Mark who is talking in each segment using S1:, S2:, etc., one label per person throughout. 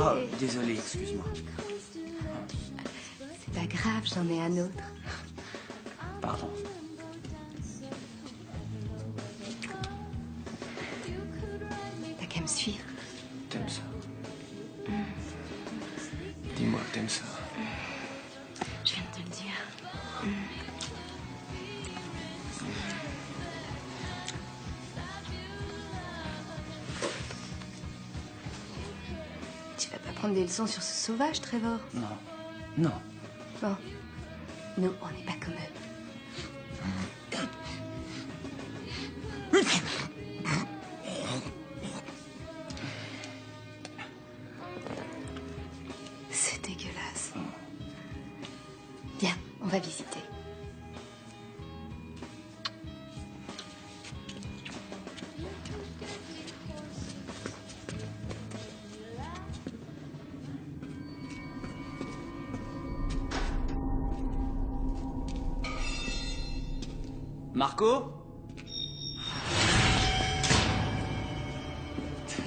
S1: Oh, désolé, excuse-moi.
S2: C'est pas grave, j'en ai un autre.
S1: Pardon.
S2: T'as qu'à me suivre.
S1: T'aimes ça? Dis-moi que t'aimes ça.
S2: Je viens de te le dire. Tu vas pas prendre des leçons sur ce sauvage, Trevor?
S1: Non. Non.
S2: Bon. Nous, on n'est pas comme eux. C'est dégueulasse. Viens, on va visiter.
S1: Marco?
S3: C'est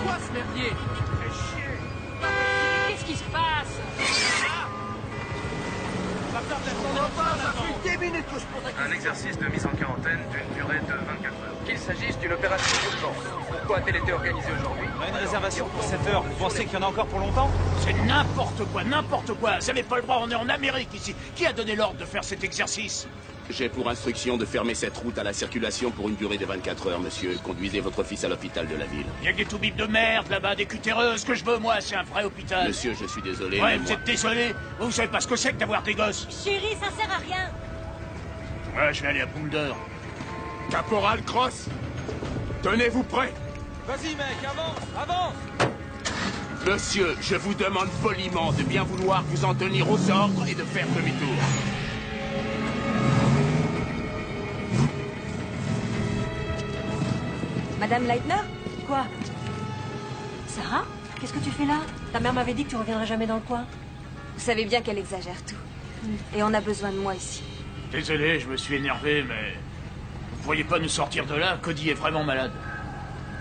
S3: quoi ce merdier? Fais chier! Qu'est-ce qui se passe?
S4: Un exercice de mise en quarantaine d'une durée de 24 heures. Qu'il s'agisse d'une opération d'urgence. Pourquoi a-t-elle été organisée aujourd'hui?
S5: On a une réservation pour 7 heures. Vous pensez qu'il y en a encore pour longtemps?
S3: C'est n'importe quoi, n'importe quoi. Ça n'avait pas le droit, on est en Amérique ici. Qui a donné l'ordre de faire cet exercice?
S6: J'ai pour instruction de fermer cette route à la circulation pour une durée de 24 heures, monsieur. Conduisez votre fils à l'hôpital de la ville.
S3: Il y a des toubibs de merde là-bas, des cutéreuses. Ce que je veux, moi, c'est un vrai hôpital.
S6: Monsieur, je suis désolé.
S3: Ouais,
S6: mais
S3: vous
S6: moi...
S3: êtes désolé? Vous savez pas ce que c'est que d'avoir des gosses?
S7: Chérie, ça sert à rien.
S3: Ouais, je vais aller à Boulder.
S8: Caporal Cross, tenez-vous prêt.
S5: Vas-y, mec, avance, avance!
S6: Monsieur, je vous demande poliment de bien vouloir vous en tenir aux ordres et de faire demi-tour.
S7: Madame Leitner? Quoi? Sarah? Qu'est-ce que tu fais là? Ta mère m'avait dit que tu reviendrais jamais dans le coin.
S2: Vous savez bien qu'elle exagère tout. Et on a besoin de moi ici.
S3: Désolé, je me suis énervé, mais... Vous voyez pas nous sortir de là? Cody est vraiment malade.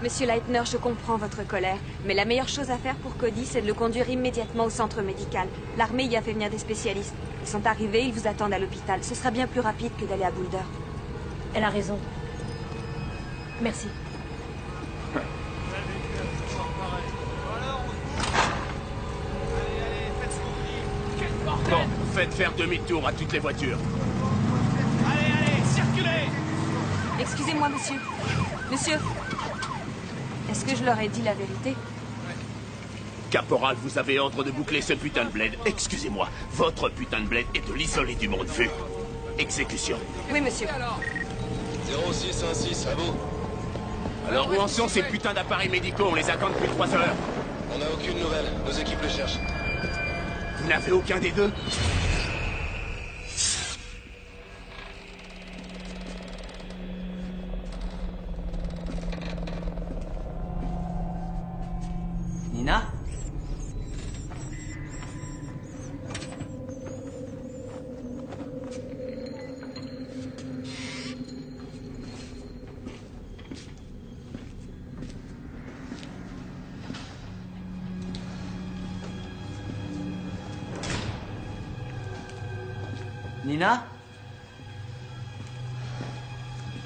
S2: Monsieur Leitner, je comprends votre colère, mais la meilleure chose à faire pour Cody, c'est de le conduire immédiatement au centre médical. L'armée y a fait venir des spécialistes. Ils sont arrivés, ils vous attendent à l'hôpital. Ce sera bien plus rapide que d'aller à Boulder.
S7: Elle a raison. Merci.
S6: Bon, faites faire demi-tour à toutes les voitures.
S3: Allez, circulez!
S2: Excusez-moi, monsieur. Monsieur, est-ce que je leur ai dit la vérité?
S6: Caporal, vous avez ordre de boucler ce putain de bled. Excusez-moi, votre putain de bled est de l'isoler du monde vu. Exécution.
S2: Oui, monsieur.
S9: 0616, à vous.
S6: Alors où en sont ces putains d'appareils médicaux? On les attend depuis 3 heures.
S9: On n'a aucune nouvelle. Nos équipes le cherchent.
S6: Vous n'avez aucun des deux?
S1: Nina? Nina?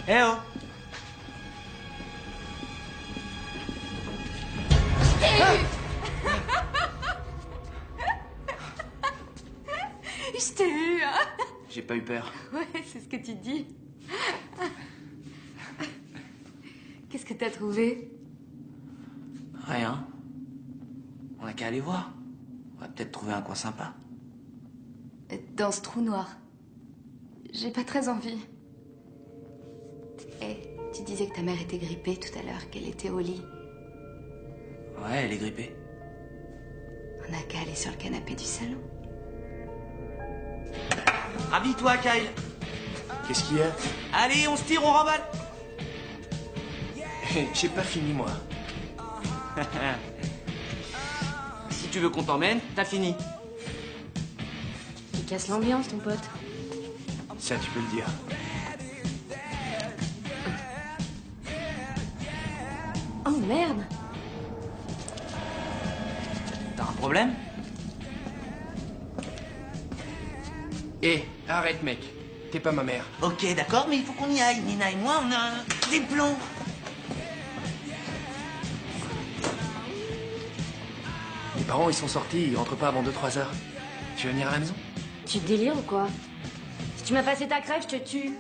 S1: Eh oh!
S2: Je t'ai eu, hein?
S1: J'ai pas eu peur.
S2: Ouais, c'est ce que tu dis. Qu'est-ce que t'as trouvé?
S1: Rien. On a qu'à aller voir. On va peut-être trouver un coin sympa.
S2: Dans ce trou noir. J'ai pas très envie. Eh, tu disais que ta mère était grippée tout à l'heure, qu'elle était au lit.
S1: Ouais, elle est grippée.
S2: On n'a qu'à aller sur le canapé du salon.
S1: Habille-toi, Kyle.
S8: Qu'est-ce qu'il y a?
S1: Allez, on se tire, on remballe.
S8: J'ai pas fini, moi.
S1: Si tu veux qu'on t'emmène, t'as fini.
S7: Il casse l'ambiance, ton pote.
S8: Ça, tu peux le dire.
S7: Oh merde.
S1: T'as un problème?
S10: Hé, arrête, mec. T'es pas ma mère.
S1: Ok, d'accord, mais il faut qu'on y aille. Nina et moi, on a des plans.
S10: Mes parents, ils sont sortis, ils rentrent pas avant 2-3 heures. Tu veux venir à la maison?
S7: Tu délires ou quoi? Si tu m'as passé ta crève, je te tue.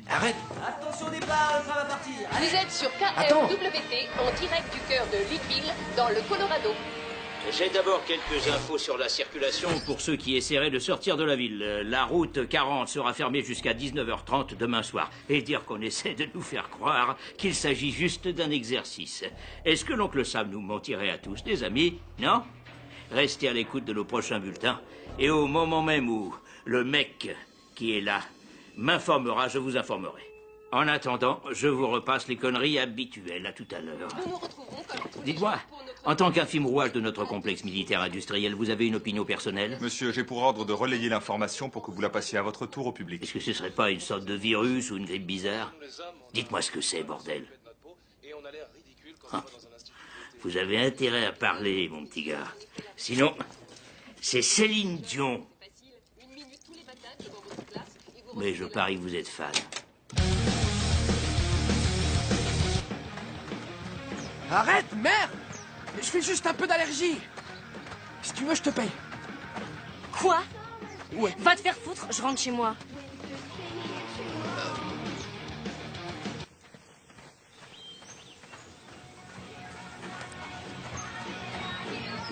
S10: Arrête!
S1: Attention au départ, le train va partir. Allez.
S11: Vous êtes sur
S10: Attends.
S11: KRWT en direct du cœur de Leadville, dans le Colorado.
S12: J'ai d'abord quelques infos sur la circulation pour ceux qui essaieraient de sortir de la ville. La route 40 sera fermée jusqu'à 19h30 demain soir. Et dire qu'on essaie de nous faire croire qu'il s'agit juste d'un exercice. Est-ce que l'oncle Sam nous mentirait à tous, des amis? Non? Restez à l'écoute de nos prochains bulletins. Et au moment même où le mec qui est là m'informera, je vous informerai. En attendant, je vous repasse les conneries habituelles. À tout à l'heure. Dites-moi, en tant qu'infime rouage de notre complexe militaire industriel, vous avez une opinion personnelle?
S13: Monsieur, j'ai pour ordre de relayer l'information pour que vous la passiez à votre tour au public.
S12: Est-ce que ce serait pas une sorte de virus ou une grippe bizarre? Dites-moi ce que c'est, bordel. Ah. Vous avez intérêt à parler, mon petit gars. Sinon, c'est Céline Dion. Mais je parie que vous êtes fan.
S10: Arrête, merde! Je fais juste un peu d'allergie. Si tu veux, je te paye.
S7: Quoi?
S10: Ouais.
S7: Va te faire foutre, je rentre chez moi.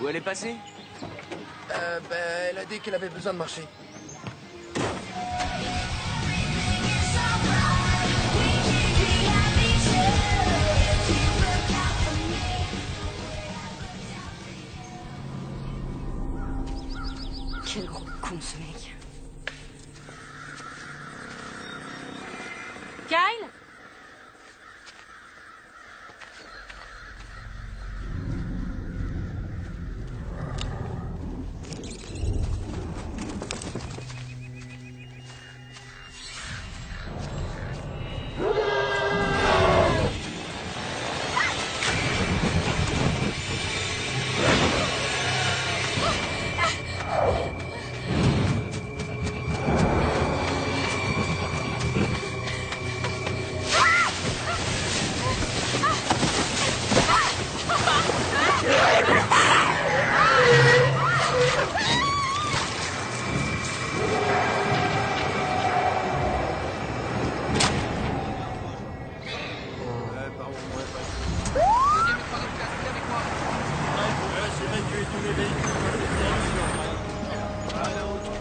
S1: Où elle est passée?
S10: Elle a dit qu'elle avait besoin de marcher.
S7: Quel gros con, ce mec. Kyle?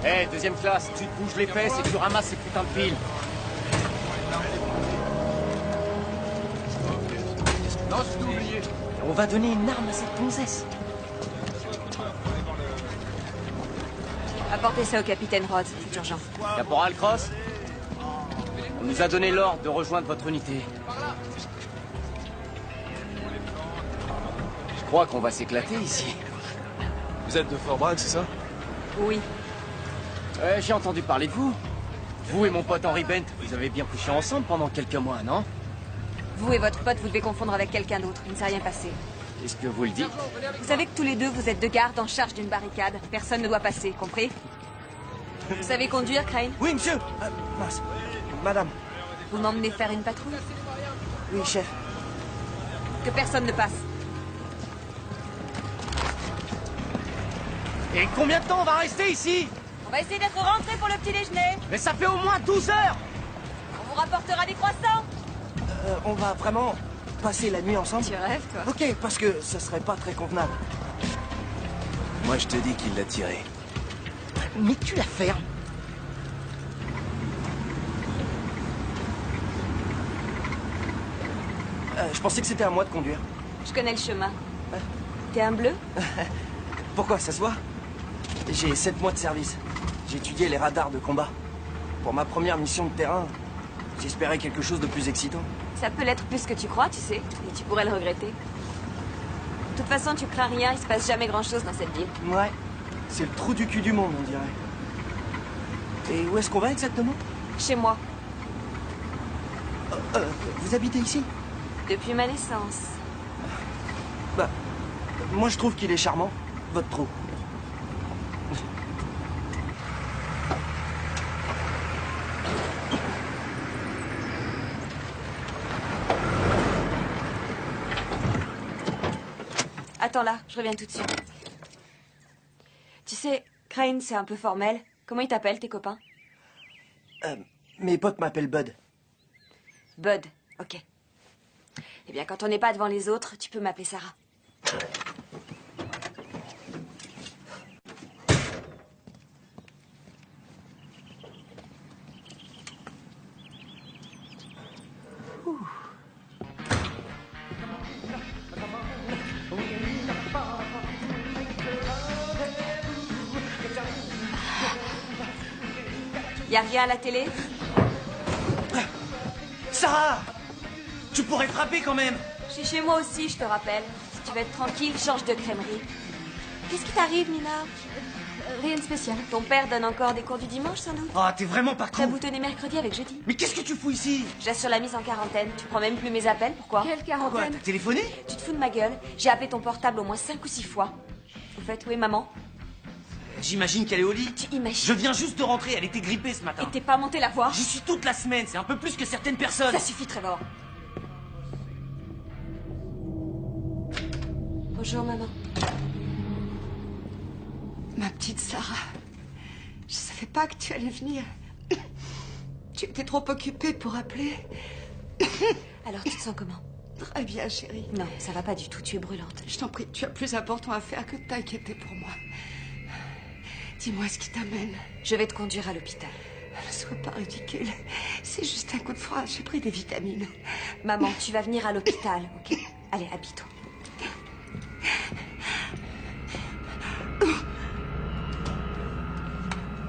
S14: Hé, deuxième classe, tu te bouges les fesses et tu ramasses ces putains de piles.
S10: Non, c'est oublié.
S14: On va donner une arme à cette princesse.
S2: Apportez ça au capitaine Rhodes, c'est urgent.
S14: Caporal Cross, on nous a donné l'ordre de rejoindre votre unité. Je crois qu'on va s'éclater ici.
S8: Vous êtes de Fort Bragg, c'est ça?
S2: Oui.
S14: J'ai entendu parler de vous. Vous et mon pote Henry Bent, vous avez bien couché ensemble pendant quelques mois, non?
S2: Vous et votre pote, vous devez confondre avec quelqu'un d'autre. Il ne s'est rien passé.
S14: Est-ce que vous le dites?
S2: Vous savez que tous les deux, vous êtes deux gardes en charge d'une barricade. Personne ne doit passer, compris? Vous savez conduire, Crane?
S15: Oui, monsieur. Mince. Madame.
S2: Vous m'emmenez faire une patrouille?
S15: Oui, chef.
S2: Que personne ne passe.
S14: Et combien de temps on va rester ici?
S2: On va essayer d'être rentrés pour le petit déjeuner.
S14: Mais ça fait au moins 12 heures.
S2: On vous rapportera des croissants.
S15: On va vraiment passer la nuit ensemble?
S2: Tu rêves, toi?
S15: Ok, parce que ce serait pas très convenable.
S8: Moi, je te dis qu'il l'a tiré.
S15: Mais tu la fermes. Je pensais que c'était à moi de conduire.
S2: Je connais le chemin. T'es un bleu?
S15: Pourquoi, ça se voit? J'ai 7 mois de service. J'ai étudié les radars de combat. Pour ma première mission de terrain, j'espérais quelque chose de plus excitant.
S2: Ça peut l'être plus que tu crois, tu sais. Et tu pourrais le regretter. De toute façon, tu crains rien, il se passe jamais grand-chose dans cette ville.
S15: Ouais. C'est le trou du cul du monde, on dirait. Et où est-ce qu'on va exactement?
S2: Chez moi.
S15: Vous habitez ici?
S2: Depuis ma naissance.
S15: Bah, moi je trouve qu'il est charmant, votre trou.
S2: Attends là, je reviens tout de suite. Tu sais, Crane, c'est un peu formel. Comment ils t'appellent, tes copains?
S15: Mes potes m'appellent Bud.
S2: Bud, ok. Eh bien, quand on n'est pas devant les autres, tu peux m'appeler Sarah. Y a rien à la télé?
S15: Sarah! Tu pourrais frapper quand même!
S2: Je suis chez moi aussi, je te rappelle. Si tu veux être tranquille, change de crèmerie. Qu'est-ce qui t'arrive, Nina?
S16: Rien de spécial.
S2: Ton père donne encore des cours du dimanche, sans doute?
S15: Ah, t'es vraiment pas
S2: T'as
S15: con!
S2: boutonné mercredi avec jeudi.
S15: Mais qu'est-ce que tu fous ici?
S2: J'assure la mise en quarantaine. Tu prends même plus mes appels, pourquoi?
S16: Quelle quarantaine?
S15: Quoi, t'as téléphoné?
S2: Tu te fous de ma gueule. J'ai appelé ton portable au moins 5 ou 6 fois. Au fait, où est maman?
S15: J'imagine qu'elle est au lit.
S2: Tu imagines?
S15: Je viens juste de rentrer, elle était grippée ce matin.
S2: Et t'es pas monté la voir?
S15: J'y suis toute la semaine, c'est un peu plus que certaines personnes.
S2: Ça suffit, Trevor. Bonjour, maman.
S17: Ma petite Sarah, je savais pas que tu allais venir. Tu étais trop occupée pour appeler.
S2: Alors, tu te sens comment?
S17: Très bien, chérie.
S2: Non, ça va pas du tout, tu es brûlante.
S17: Je t'en prie, tu as plus important à faire que de t'inquiéter pour moi. Dis-moi ce qui t'amène.
S2: Je vais te conduire à l'hôpital.
S17: Ne sois pas ridicule. C'est juste un coup de froid, j'ai pris des vitamines.
S2: Maman, tu vas venir à l'hôpital, ok? Allez, habille-toi.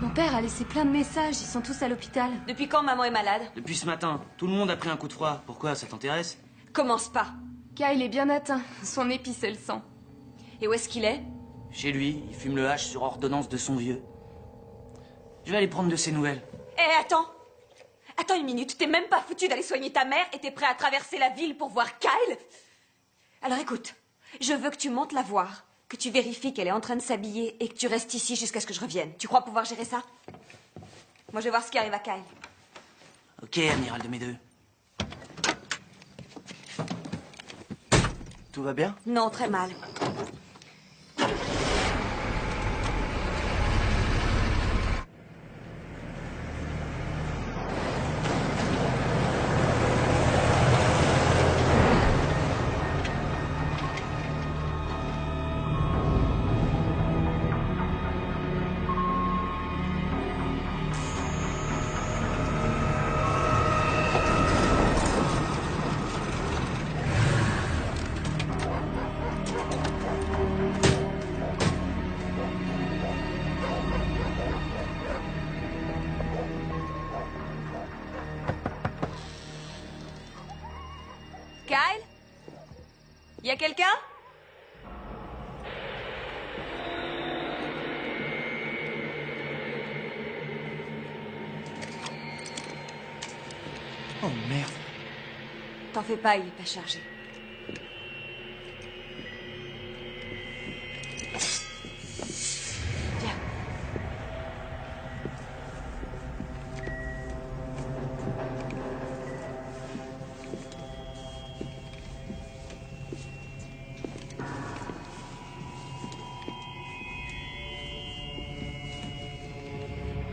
S16: Mon père a laissé plein de messages, ils sont tous à l'hôpital.
S2: Depuis quand maman est malade?
S14: Depuis ce matin, tout le monde a pris un coup de froid. Pourquoi, ça t'intéresse?
S2: Commence pas.
S16: Kyle est bien atteint, son épi c'est le sang.
S2: Et où est-ce qu'il est?
S14: Chez lui, il fume le hache sur ordonnance de son vieux. Je vais aller prendre de ses nouvelles.
S2: Eh, attends! Attends une minute, t'es même pas foutu d'aller soigner ta mère et t'es prêt à traverser la ville pour voir Kyle? Alors écoute, je veux que tu montes la voir, que tu vérifies qu'elle est en train de s'habiller et que tu restes ici jusqu'à ce que je revienne. Tu crois pouvoir gérer ça? Moi, je vais voir ce qui arrive à Kyle.
S14: Ok, amiral de mes deux.
S15: Tout va bien?
S2: Non, très mal. Kyle? Y a quelqu'un?
S15: Oh merde.
S2: T'en fais pas, il est pas chargé. Viens.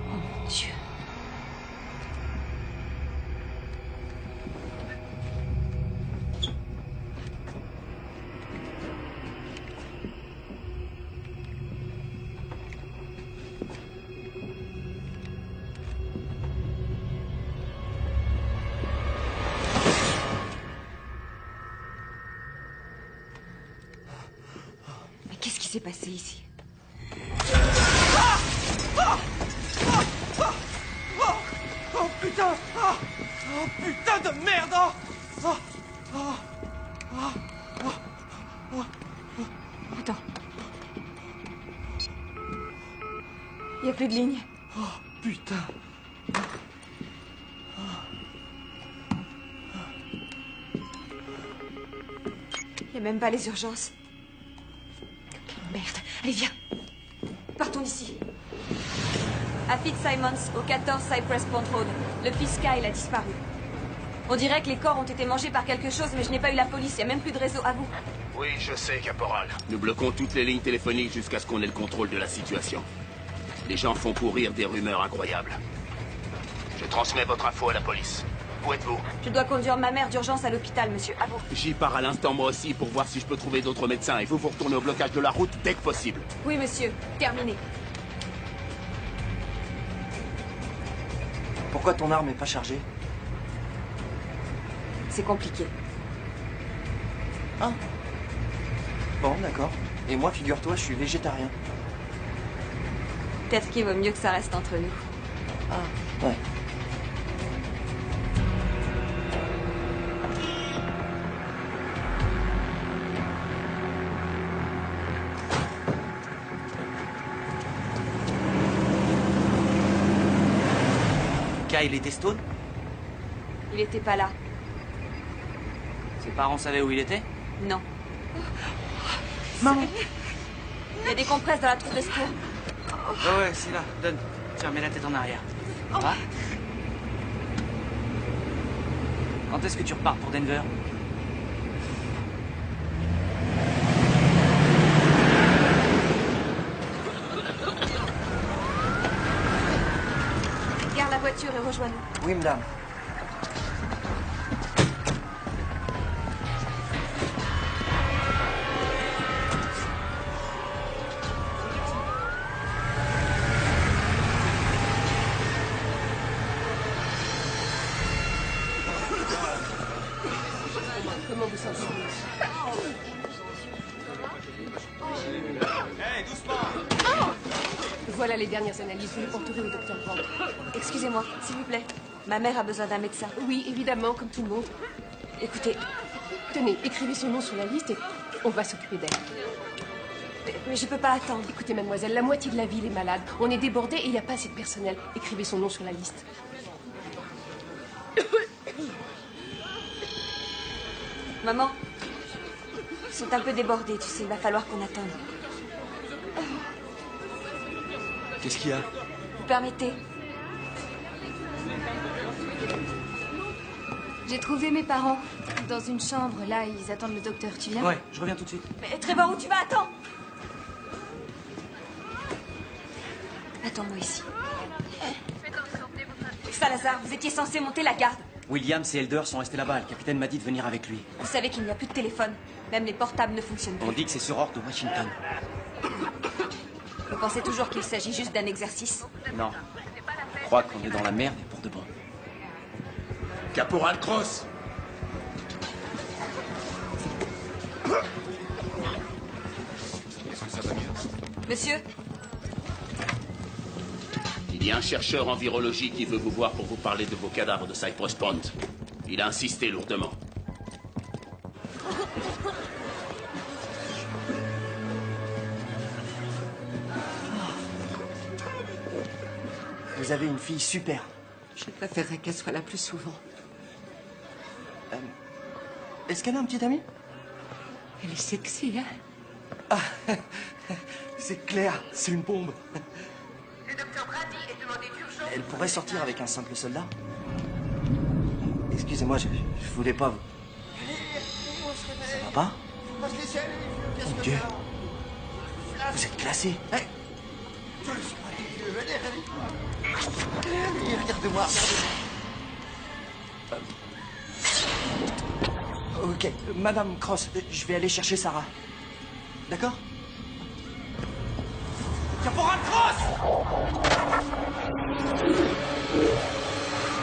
S2: Oh mon Dieu. Mais qu'est-ce qui s'est passé ici?
S15: Oh putain! Oh putain de merde!
S2: Attends. Il n'y a plus de ligne.
S15: Oh putain!
S2: Il n'y a même pas les urgences.
S7: Allez, viens.
S2: Partons d'ici. À Fitzsimons, au 14 Cypress Point Road. Le fils Kyle a disparu. On dirait que les corps ont été mangés par quelque chose, mais je n'ai pas eu la police. Il n'y a même plus de réseau. À vous.
S6: Oui, je sais, caporal. Nous bloquons toutes les lignes téléphoniques jusqu'à ce qu'on ait le contrôle de la situation. Les gens font courir des rumeurs incroyables. Je transmets votre info à la police. Où êtes-vous?
S2: Je dois conduire ma mère d'urgence à l'hôpital, monsieur. À vous.
S6: J'y pars à l'instant moi aussi pour voir si je peux trouver d'autres médecins et vous retournez au blocage de la route dès que possible.
S2: Oui, monsieur. Terminé.
S15: Pourquoi ton arme n'est pas chargée?
S2: C'est compliqué.
S15: Ah. Bon, d'accord. Et moi, figure-toi, je suis végétarien.
S2: Peut-être qu'il vaut mieux que ça reste entre nous.
S15: Ah, ouais.
S1: Kyle était stone?
S2: Il était pas là.
S1: Ses parents savaient où il était?
S2: Non.
S15: Maman!
S2: Il y a des compresses dans la troupe de secours.
S1: Ouais, c'est là. Donne. Tiens, mets la tête en arrière. Ah. Quand est-ce que tu repars pour Denver?
S2: Garde la voiture et rejoins-nous.
S15: Oui, madame.
S7: Comment vous sentez?
S5: Hey, doucement!
S7: Voilà les dernières analyses. Vous les porterez au docteur Brandt.
S2: Excusez-moi, s'il vous plaît. Ma mère a besoin d'un médecin.
S7: Oui, évidemment, comme tout le monde.
S2: Écoutez.
S7: Tenez, écrivez son nom sur la liste et on va s'occuper d'elle.
S2: Mais je peux pas attendre.
S7: Écoutez, mademoiselle, la moitié de la ville est malade. On est débordé et il n'y a pas assez de personnel. Écrivez son nom sur la liste.
S2: Maman, ils sont un peu débordés, tu sais, il va falloir qu'on attende.
S8: Qu'est-ce qu'il y a?
S2: Vous permettez?
S16: J'ai trouvé mes parents dans une chambre. Là, ils attendent le docteur. Tu viens?
S1: Ouais, je reviens tout de suite.
S2: Mais Trevor, où tu vas? Attends! Attends-moi ici. Salazar, vous étiez censé monter la garde.
S1: Williams et Elder sont restés là-bas. Le capitaine m'a dit de venir avec lui.
S2: Vous savez qu'il n'y a plus de téléphone. Même les portables ne fonctionnent plus.
S1: On dit que c'est sur ordre de Washington.
S2: Vous pensez toujours qu'il s'agit juste d'un exercice?
S1: Non. Je crois qu'on est dans la merde et pour de bon.
S6: Caporal Cross!
S13: Est-ce que ça va mieux?
S2: Monsieur?
S6: Il y a un chercheur en virologie qui veut vous voir pour vous parler de vos cadavres de Cypress Point. Il a insisté lourdement.
S15: Vous avez une fille super.
S17: Je préférerais qu'elle soit là plus souvent.
S15: Est-ce qu'elle a un petit ami?
S17: Elle est sexy, hein?
S15: Ah, c'est clair, c'est une bombe.
S17: Le docteur Brady est demandé d'urgence.
S15: Elle pourrait sortir avec un simple soldat? Excusez-moi, je voulais pas vous... Ça va pas? Mon Dieu. Vous êtes classé. Hey. Regardez-moi. Ok, Madame Cross, je vais aller chercher Sarah. D'accord?
S5: Caporal Cross!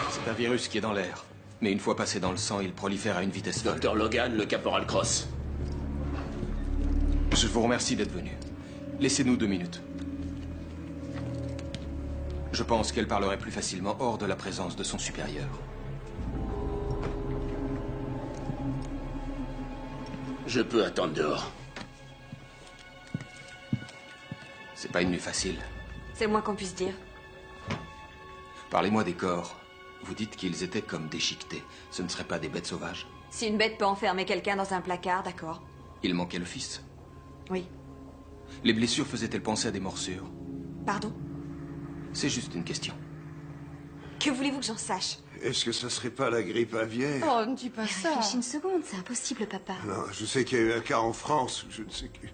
S8: C'est un virus qui est dans l'air. Mais une fois passé dans le sang, il prolifère à une vitesse folle.
S6: Dr Logan, le caporal Cross.
S8: Je vous remercie d'être venu. Laissez-nous 2 minutes. Je pense qu'elle parlerait plus facilement hors de la présence de son supérieur.
S6: Je peux attendre dehors.
S8: C'est pas une nuit facile.
S2: C'est le moins qu'on puisse dire.
S8: Parlez-moi des corps. Vous dites qu'ils étaient comme déchiquetés. Ce ne seraient pas des bêtes sauvages.
S2: Si une bête peut enfermer quelqu'un dans un placard, d'accord.
S8: Il manquait le fils.
S2: Oui.
S8: Les blessures faisaient-elles penser à des morsures?
S2: Pardon?
S8: C'est juste une question.
S2: Que voulez-vous que j'en sache?
S18: Est-ce que ça serait pas la grippe aviaire?
S16: Oh, ne dis pas ça.
S17: Réfléchis une seconde, c'est impossible, papa.
S18: Non, je sais qu'il y a eu un cas en France, je ne sais que...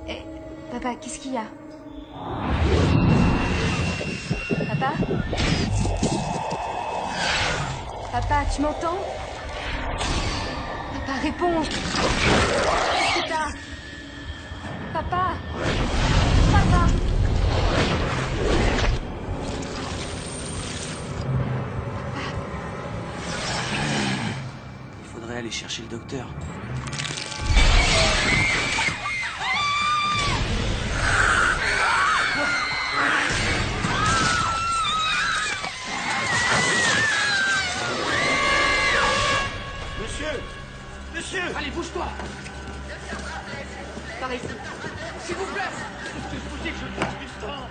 S17: Eh, papa, qu'est-ce qu'il y a? Papa? Papa, tu m'entends? Papa, réponds! Qu'est-ce que t'as? Papa! Papa!
S1: Il faudrait aller chercher le docteur.
S3: Monsieur! Allez, bouge-toi!
S17: Par ici.
S3: S'il vous plaît! Qu'est-ce que je vous dis que je passe du temps?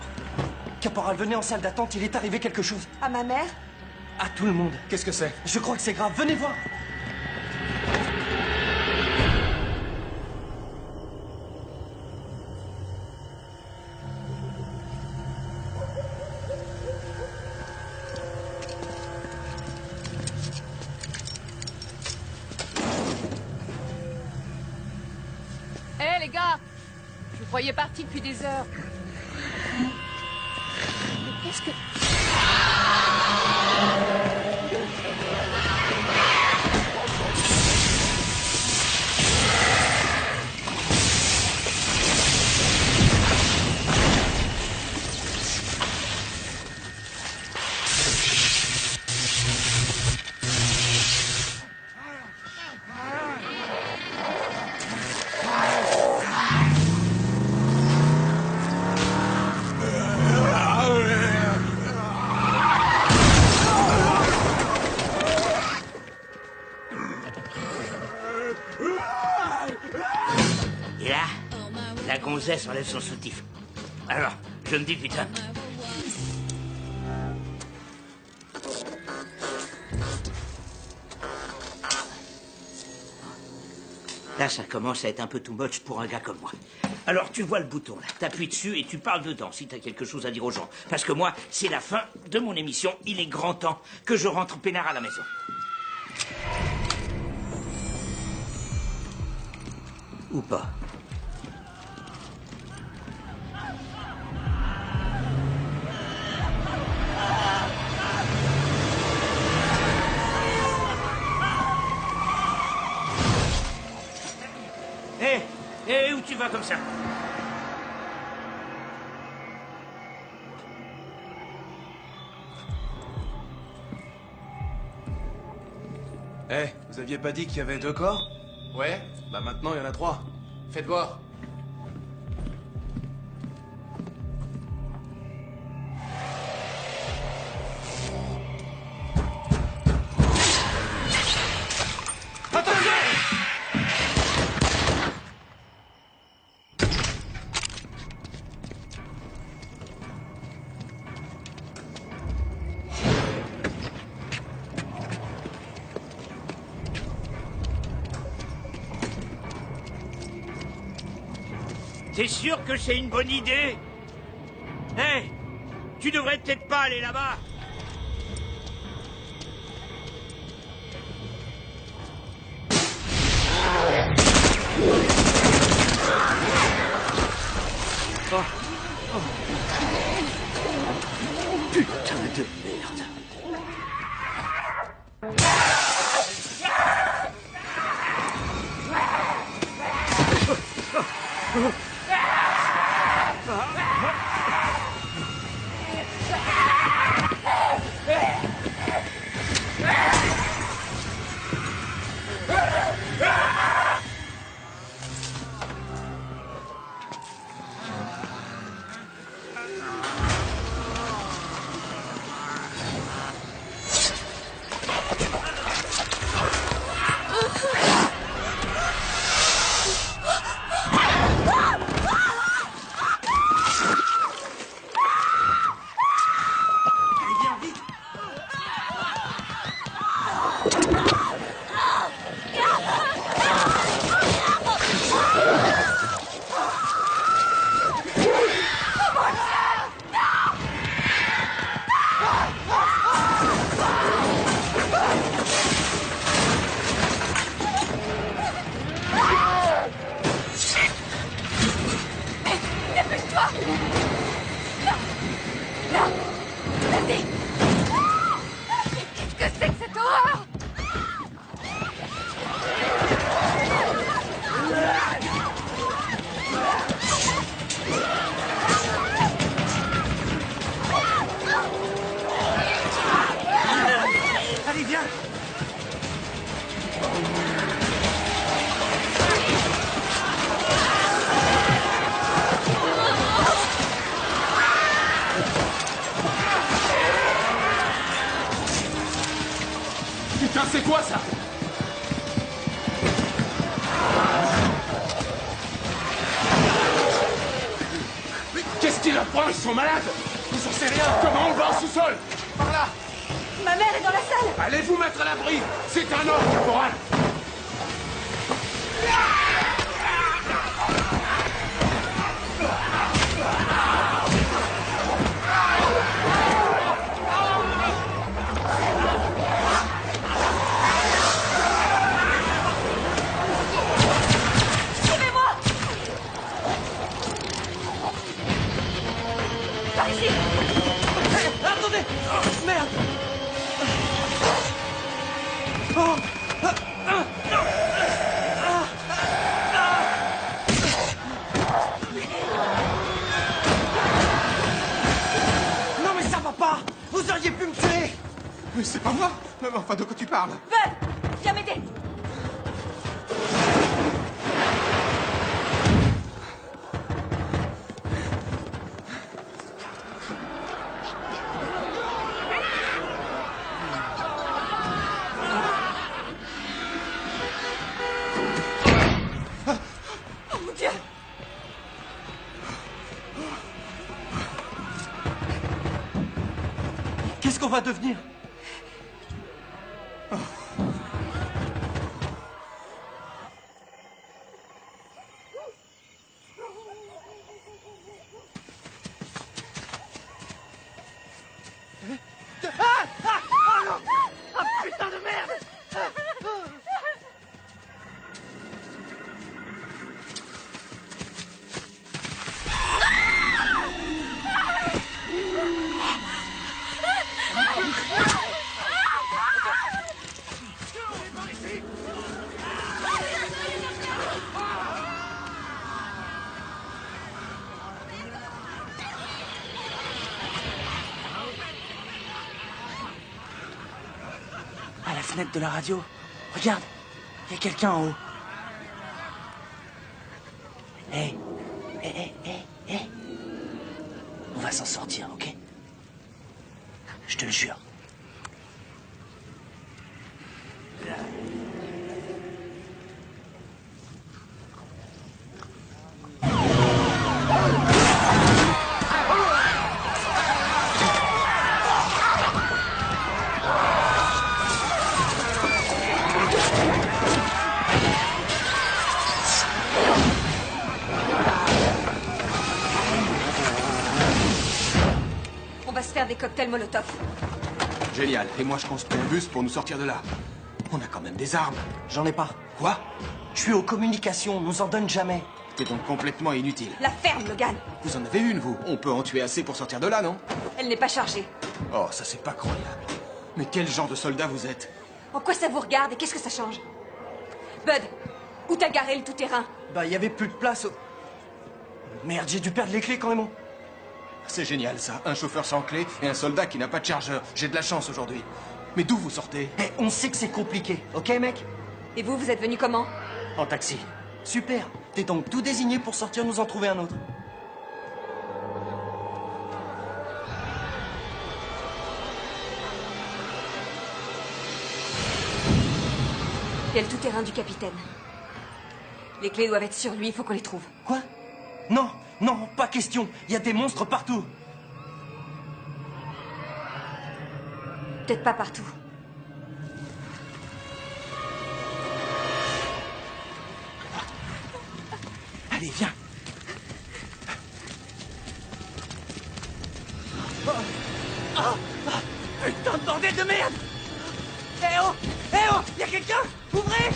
S15: Caporal, venez en salle d'attente, il est arrivé quelque chose.
S2: À ma mère?
S15: À tout le monde.
S8: Qu'est-ce que c'est?
S15: Je crois que c'est grave, venez voir.
S11: Hé les gars, je vous croyais partis depuis des heures. Mais qu'est-ce que...
S12: Et là, la gonzesse enlève son soutif. Alors, je me dis putain. Là, ça commence à être un peu too much pour un gars comme moi. Alors, tu vois le bouton, là. T'appuies dessus et tu parles dedans, si t'as quelque chose à dire aux gens. Parce que moi, c'est la fin de mon émission. Il est grand temps que je rentre peinard à la maison. Ou pas. Hé, où tu vas comme ça?
S10: Eh, vous aviez pas dit qu'il y avait 2 corps? Ouais, bah maintenant il y en a 3. Faites voir.
S12: T'es sûr que c'est une bonne idée? Hé, tu devrais peut-être pas aller là-bas. Oh. Oh. Putain de merde.
S17: Ah!
S10: Putain, c'est quoi ça? Mais qu'est-ce qu'ils leur prend? Ils sont malades! Ils en savent rien! Comment on va en sous-sol? Par là!
S2: Ma mère est dans la salle!
S10: Allez vous mettre à l'abri! C'est un ordre, caporal!
S2: Par ici!
S15: Attendez! Merde! Oh! Non mais ça va pas! Vous auriez pu me tuer!
S8: Mais c'est pas moi! Mais enfin, de quoi tu parles?
S2: Bud! Viens m'aider! Oh mon Dieu!
S15: Qu'est-ce qu'on va devenir?
S2: Putain de merde!
S15: À la fenêtre de la radio. Regarde, il y a quelqu'un en haut. Hé, hé. On va s'en sortir, ok? Je te le jure.
S2: On va se faire des cocktails Molotov.
S8: Génial. Et moi, je construis un bus pour nous sortir de là. On a quand même des armes.
S15: J'en ai pas.
S8: Quoi?
S15: Je suis aux communications, on nous en donne jamais.
S8: C'est donc complètement inutile.
S2: La ferme, Logan!
S8: Vous en avez une, vous? On peut en tuer assez pour sortir de là, non?
S2: Elle n'est pas chargée.
S8: Oh, ça, c'est pas croyable. Mais quel genre de soldat vous êtes?
S2: En quoi ça vous regarde et qu'est-ce que ça change? Bud, où t'as garé le tout-terrain?
S15: Bah, il y avait plus de place au... Merde, j'ai dû perdre les clés quand même.
S8: C'est génial, ça. Un chauffeur sans clé et un soldat qui n'a pas de chargeur. J'ai de la chance aujourd'hui. Mais d'où vous sortez?
S15: Eh, on sait que c'est compliqué, ok, mec?
S2: Et vous êtes venu comment?
S15: En taxi. Super. T'es donc tout désigné pour sortir nous en trouver un autre.
S2: Il y a le tout-terrain du capitaine. Les clés doivent être sur lui, il faut qu'on les trouve.
S15: Quoi? Non, non, pas question. Il y a des monstres partout.
S2: Peut-être pas partout.
S15: Allez, viens. Putain de bordel de merde! Eh oh! Eh oh! Y'a quelqu'un? Ouvrez!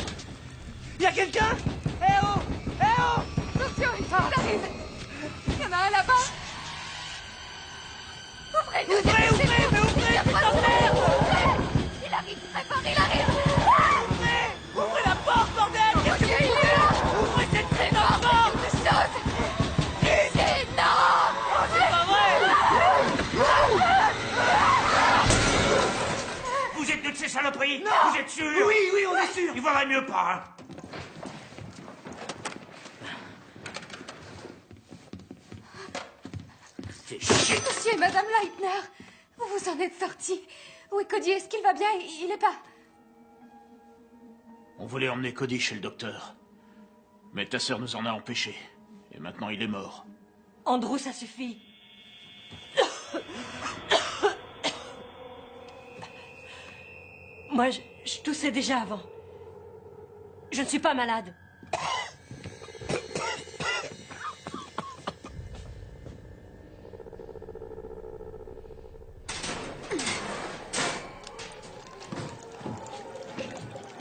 S15: Y'a quelqu'un? Eh oh! Eh oh!
S11: Attention, il arrive. Il y en a un là-bas. Ouvrez,
S15: ouvrez, mais ouvrez, putain de merde!
S11: Il arrive, très fort, il arrive.
S15: Ouvrez la porte, bordel! Qu'est-ce que
S11: il
S15: vous
S11: est là.
S15: faites? Ouvrez cette énorme porte!
S11: Quelque chose. C'est énorme.
S15: Oh, c'est pas vrai!
S12: Vous êtes de ces saloperies?
S15: Non.
S12: Vous êtes sûr?
S15: Oui, oui, on est sûr!
S12: Il vaudrait mieux pas, hein? C'est chier.
S16: Monsieur et Madame Leitner, vous vous en êtes sortis. Où est Cody? Est-ce qu'il va bien? Il est pas...
S3: On voulait emmener Cody chez le docteur. Mais ta sœur nous en a empêchés. Et maintenant, il est mort.
S7: Andrew, ça suffit. Moi, je toussais déjà avant. Je ne suis pas malade.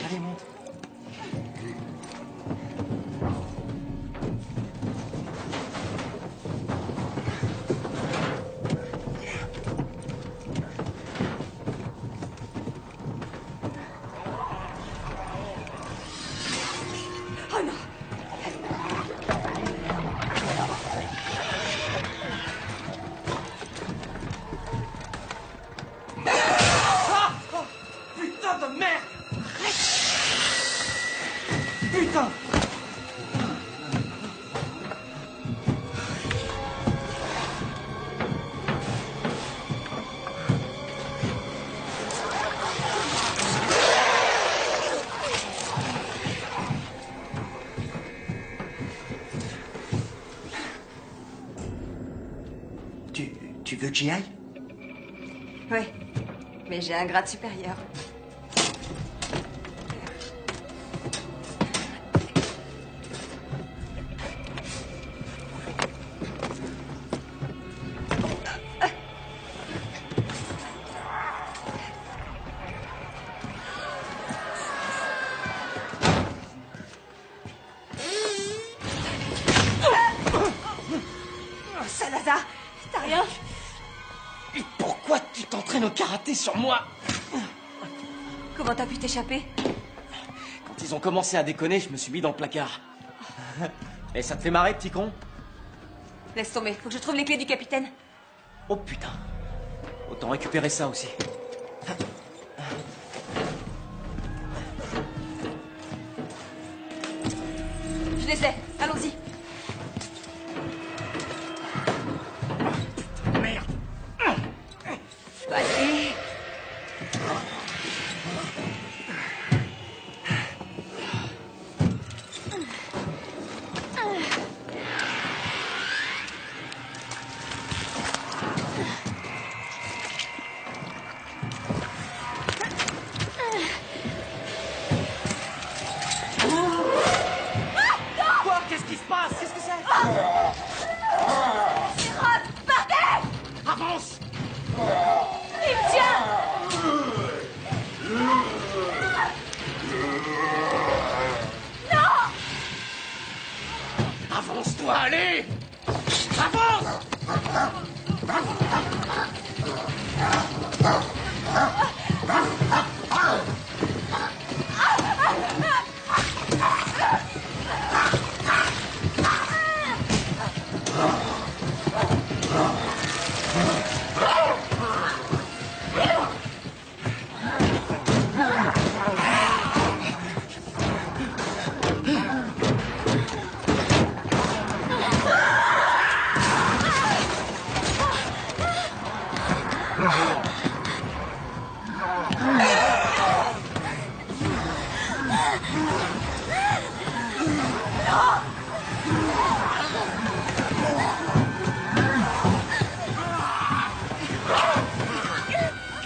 S15: Allez, monte.
S7: Oh non!
S15: Ah! Oh, putain de merde! Putain!
S17: Tu veux que j'y aille?
S2: Oui, mais j'ai un grade supérieur.
S7: Salazar, t'as rien?
S15: Et pourquoi tu t'entraînes au karaté sur moi?
S2: Comment t'as pu t'échapper?
S15: Quand ils ont commencé à déconner, je me suis mis dans le placard. Et ça te fait marrer, petit con?
S2: Laisse tomber, faut que je trouve les clés du capitaine.
S15: Oh putain. Autant récupérer ça aussi.
S2: Je les ai, allons-y.
S15: Merde.
S2: Allez.
S15: Quoi? Qu'est-ce qui se passe? Qu'est-ce que c'est?
S2: Rod, partez!
S15: Avance!
S2: Il me tient! Non!
S15: Avance-toi, allez! Avance!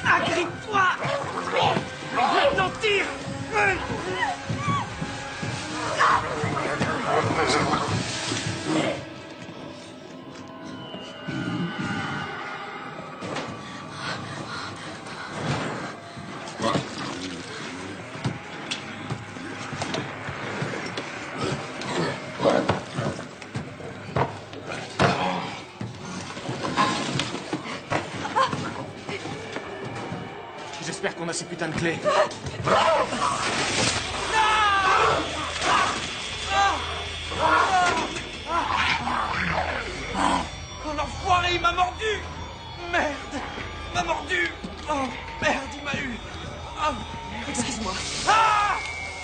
S15: Agrippe-toi! Je vais t'en tire! J'espère qu'on a ces putains de clés. Oh l'enfoiré, il m'a mordu! Merde! Il m'a mordu! Oh merde, il m'a eu! Oh,
S2: Excuse-moi.
S15: ah!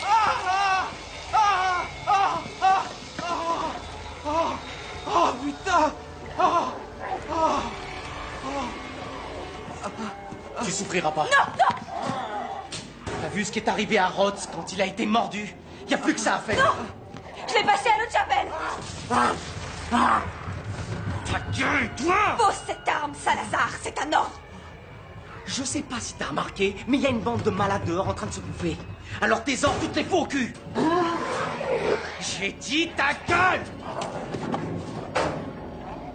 S15: Ah! Ah! Ah! Ah! Ah! Oh! Oh putain! Oh! Oh! Oh! Tu souffriras pas.
S2: Non, non!
S15: La
S14: vu ce qui est arrivé à Rhodes quand il a été mordu? Y a plus que ça à faire.
S2: Non! Je l'ai passé à l'autre Javel!
S14: Ta gueule, toi!
S2: Pose cette arme, Salazar, c'est un ordre!
S14: Je sais pas si t'as remarqué, mais il y a une bande de malades dehors en train de se bouffer. Alors tes ordres, tu te les fous au cul! J'ai dit ta gueule!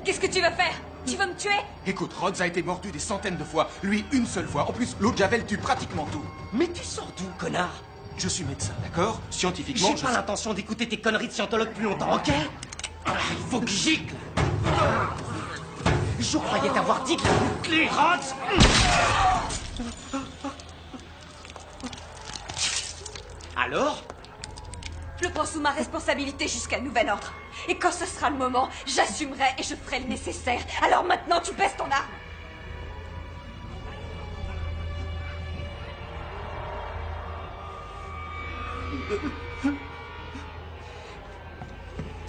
S2: Qu'est-ce que tu veux faire? Tu veux me tuer?
S8: Écoute, Rhodes a été mordu des centaines de fois. Lui, une seule fois. En plus, l'autre Javel tue pratiquement tout.
S14: Mais tu sors d'où, connard?
S8: Je suis médecin, d'accord? Scientifiquement,
S14: J'ai pas l'intention d'écouter tes conneries de scientologue plus longtemps, ok? Il faut que je gicle! Je croyais t'avoir dit que la bouclée, Rhodes! Alors?
S2: Je prends sous ma responsabilité jusqu'à nouvel ordre. Et quand ce sera le moment, j'assumerai et je ferai le nécessaire. Alors maintenant, tu baisses ton arme.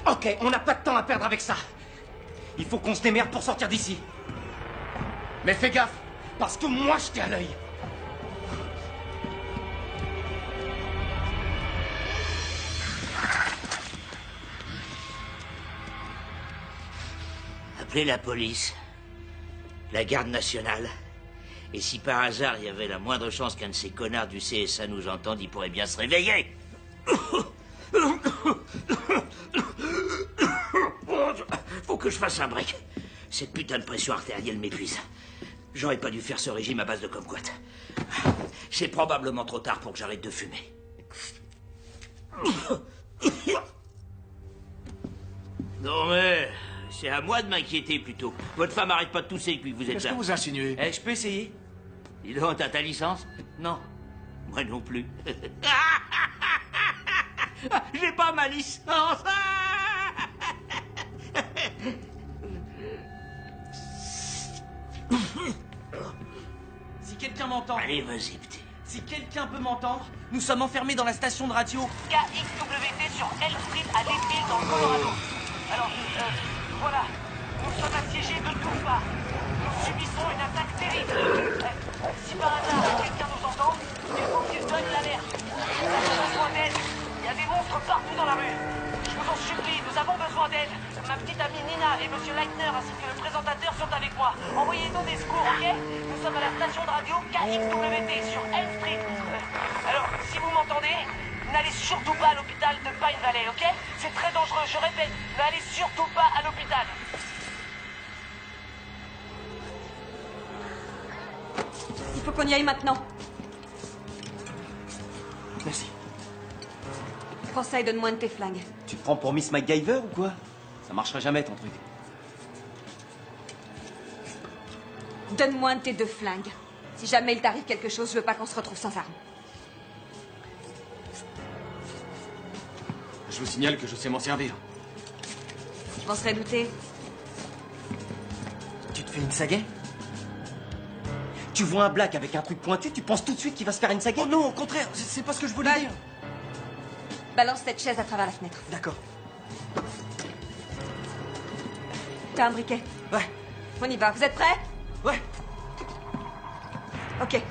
S14: Ok, on n'a pas de temps à perdre avec ça. Il faut qu'on se démerde pour sortir d'ici. Mais fais gaffe, parce que moi je t'ai à l'œil.
S12: Appelez la police, la garde nationale. Et si par hasard il y avait la moindre chance qu'un de ces connards du CSA nous entende, il pourrait bien se réveiller. Faut que je fasse un break. Cette putain de pression artérielle m'épuise. J'aurais pas dû faire ce régime à base de kumquat. C'est probablement trop tard pour que j'arrête de fumer. Non mais, c'est à moi de m'inquiéter plutôt. Votre femme arrête pas de tousser depuis que vous êtes là.
S3: Qu'est-ce que vous insinuez?
S14: Eh, je peux essayer?
S12: Dis donc, t'as ta licence? Non. Moi non plus. J'ai pas ma licence.
S14: Si quelqu'un m'entend...
S12: Allez, vas-y, petit.
S14: Si quelqu'un peut m'entendre, nous sommes enfermés dans la station de radio
S19: KXWT sur Elm Street à Leadville dans le Colorado. Alors, voilà, nous sommes assiégés de toutes parts. Nous subissons une attaque terrible. Si par hasard quelqu'un nous entend, il faut qu'il donne l'alerte. Nous avons besoin d'aide. Il y a des monstres partout dans la rue. Je vous en supplie, nous avons besoin d'aide. Ma petite amie Nina et Monsieur Leitner ainsi que le présentateur sont avec moi. Envoyez-nous des secours, ok? Nous sommes à la station de radio KXWT sur Elm Street. Alors, si vous m'entendez, n'allez surtout pas à l'hôpital de Pine Valley, ok? C'est très dangereux, je répète, n'allez surtout pas à l'hôpital.
S2: Il faut qu'on y aille maintenant.
S14: Merci.
S2: Prends ça et donne-moi un de tes flingues.
S14: Tu te prends pour Miss MacGyver ou quoi? Ça marchera jamais ton truc.
S2: Donne-moi un de tes 2 flingues. Si jamais il t'arrive quelque chose, je veux pas qu'on se retrouve sans armes.
S8: Je vous signale que je sais m'en servir.
S2: Je m'en serais douté.
S14: Tu te fais une sagaie? Tu vois un black avec un truc pointu, tu penses tout de suite qu'il va se faire une sagaie? Oh non, au contraire, c'est pas ce que je voulais dire.
S2: Balance cette chaise à travers la fenêtre.
S14: D'accord.
S2: T'as un briquet?
S14: Ouais.
S2: On y va. Vous êtes prêts?
S14: Ouais.
S2: Ok. Allez!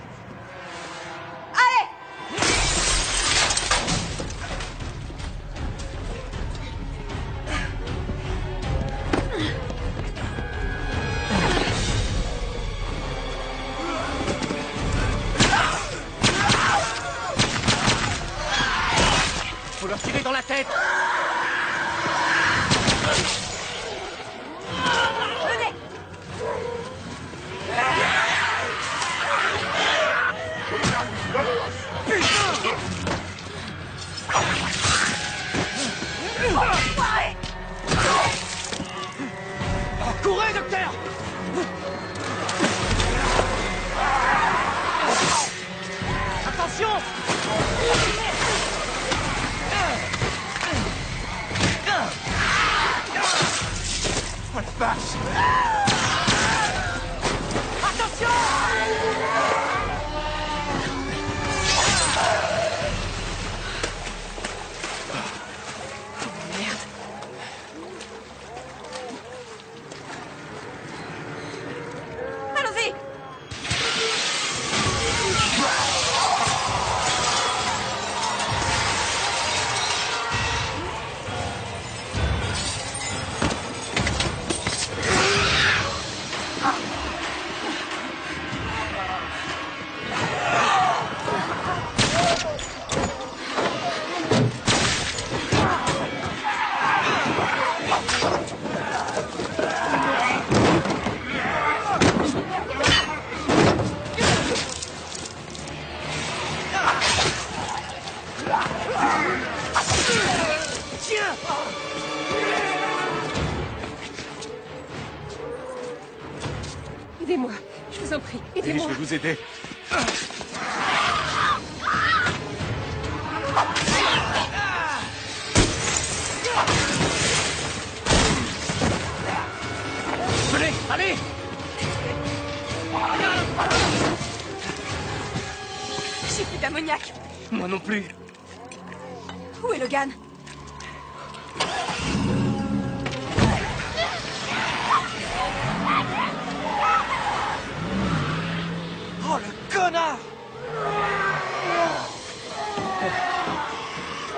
S14: Faut leur tirer dans la tête.
S2: Venez!
S11: Aidez-moi, je vous en prie,
S10: Oui,
S11: aidez-moi.
S10: je vais vous aider.
S14: Venez, allez!
S2: J'ai plus d'ammoniac.
S14: Moi non plus.
S2: Où est Logan?
S14: Oh, le connard!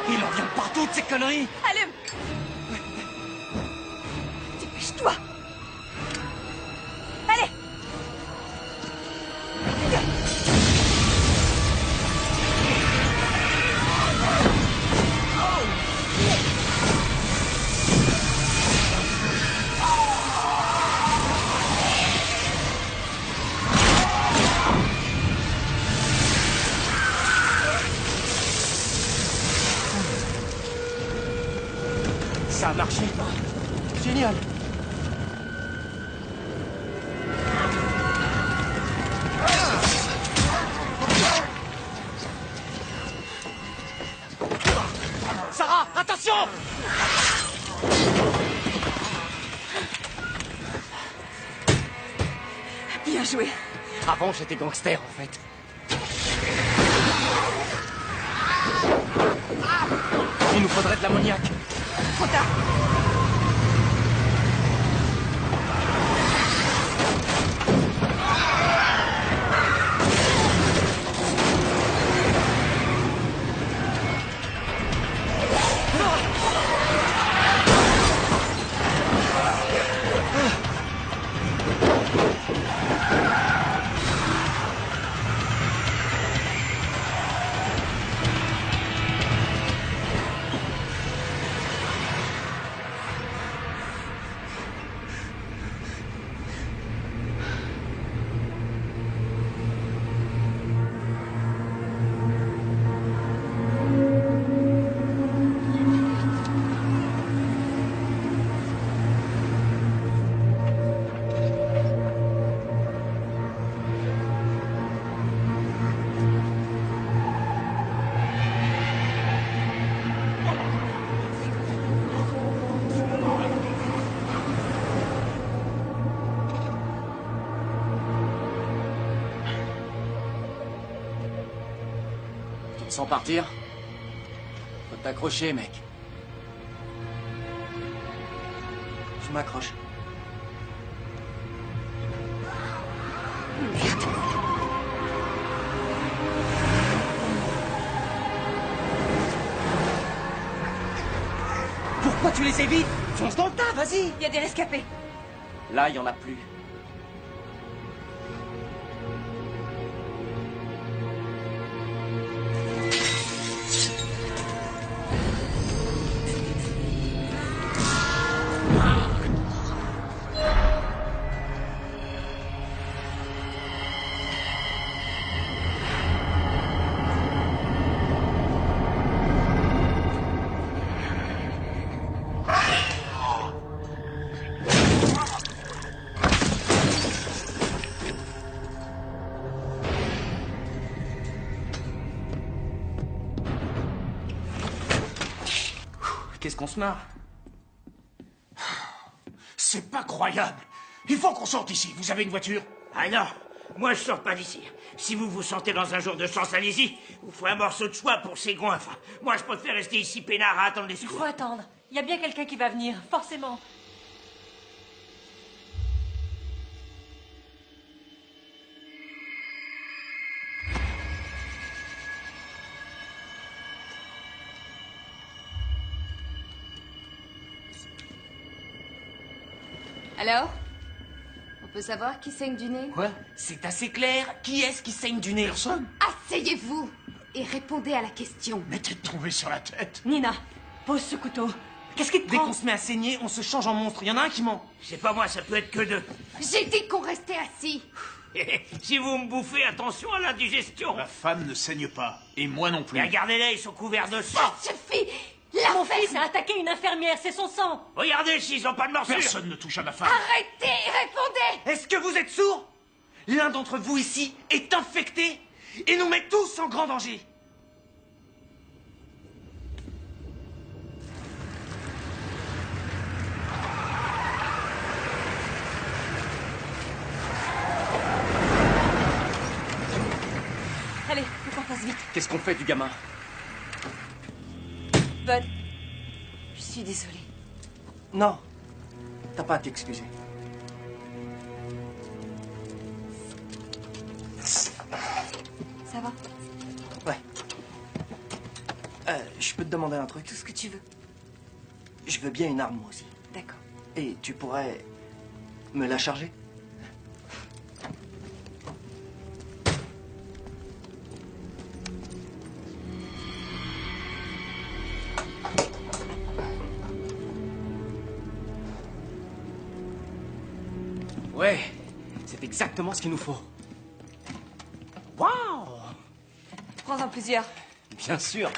S14: Il en vient partout de ces conneries!
S2: Allume! Dépêche-toi! Allez!
S14: Ça a marché. Génial. Sarah, attention!
S2: Bien joué.
S14: Avant, j'étais gangster, en fait. Il nous faudrait de l'ammoniac.
S2: Trop tard.
S14: Sans partir? Faut t'accrocher, mec. Je m'accroche.
S2: Merde.
S14: Pourquoi tu les évites? Fonce dans le tas, vas-y!
S2: Il y a des rescapés.
S14: Là, il y en a plus. Qu'est-ce qu'on se marre?
S3: C'est pas croyable. Il faut qu'on sorte ici. Vous avez une voiture?
S12: Ah non, moi je sors pas d'ici. Si vous vous sentez dans un jour de chance, allez-y. Vous ferez un morceau de choix pour ces goinfres. Moi je préfère rester ici peinard à attendre les
S7: Il
S12: secours.
S7: faut attendre. Il y a bien quelqu'un qui va venir, forcément.
S16: Alors? On peut savoir qui saigne du nez?
S14: Quoi? C'est assez clair. Qui est-ce qui saigne du nez?
S3: Personne.
S16: Asseyez-vous et répondez à la question.
S3: Mais t'es tombé sur la tête.
S7: Nina, pose ce couteau. Qu'est-ce qui te
S14: Dès
S7: prend?
S14: qu'on se met à saigner, on se change en monstre. Il y en a un qui ment.
S12: C'est pas moi, ça peut être que deux.
S16: J'ai dit qu'on restait assis.
S12: Si vous me bouffez, attention à l'indigestion.
S3: Ma femme ne saigne pas. Et moi non plus.
S12: Et regardez-les, ils sont couverts de sang.
S16: Ça suffit!
S7: Mon fils a attaqué une infirmière, c'est son sang.
S12: Regardez s'ils ont pas de morsure.
S3: Personne ne touche à ma femme.
S16: Arrêtez et répondez!
S14: Est-ce que vous êtes sourds? L'un d'entre vous ici est infecté et nous met tous en grand danger.
S2: Allez, faut qu'on fasse vite.
S14: Qu'est-ce qu'on fait du gamin?
S2: Bud, je suis désolée.
S14: Non, t'as pas à t'excuser.
S2: Ça va?
S14: Ouais. Je peux te demander un truc?
S2: Tout ce que tu veux.
S14: Je veux bien une arme, moi aussi.
S2: D'accord.
S14: Et tu pourrais me la charger? Ouais, c'est exactement ce qu'il nous faut. Waouh!
S2: Prends-en plusieurs.
S14: Bien sûr.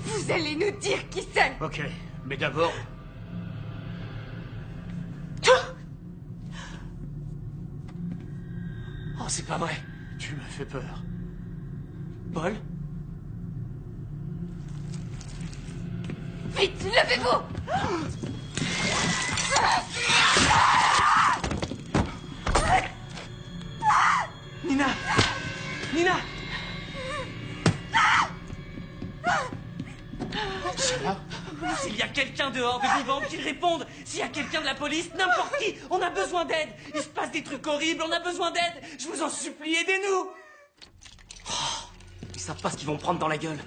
S2: Vous allez nous dire qui c'est.
S3: Ok, mais d'abord...
S14: Oh, c'est pas vrai.
S3: Tu m'as fait peur.
S14: Paul?
S2: Vite, levez-vous.
S14: Nina! Nina! S'il y a quelqu'un dehors de vivant, qu'il réponde. S'il y a quelqu'un de la police, n'importe qui, on a besoin d'aide. Il se passe des trucs horribles, on a besoin d'aide. Je vous en supplie, aidez-nous. Oh, ils savent pas ce qu'ils vont prendre dans la gueule.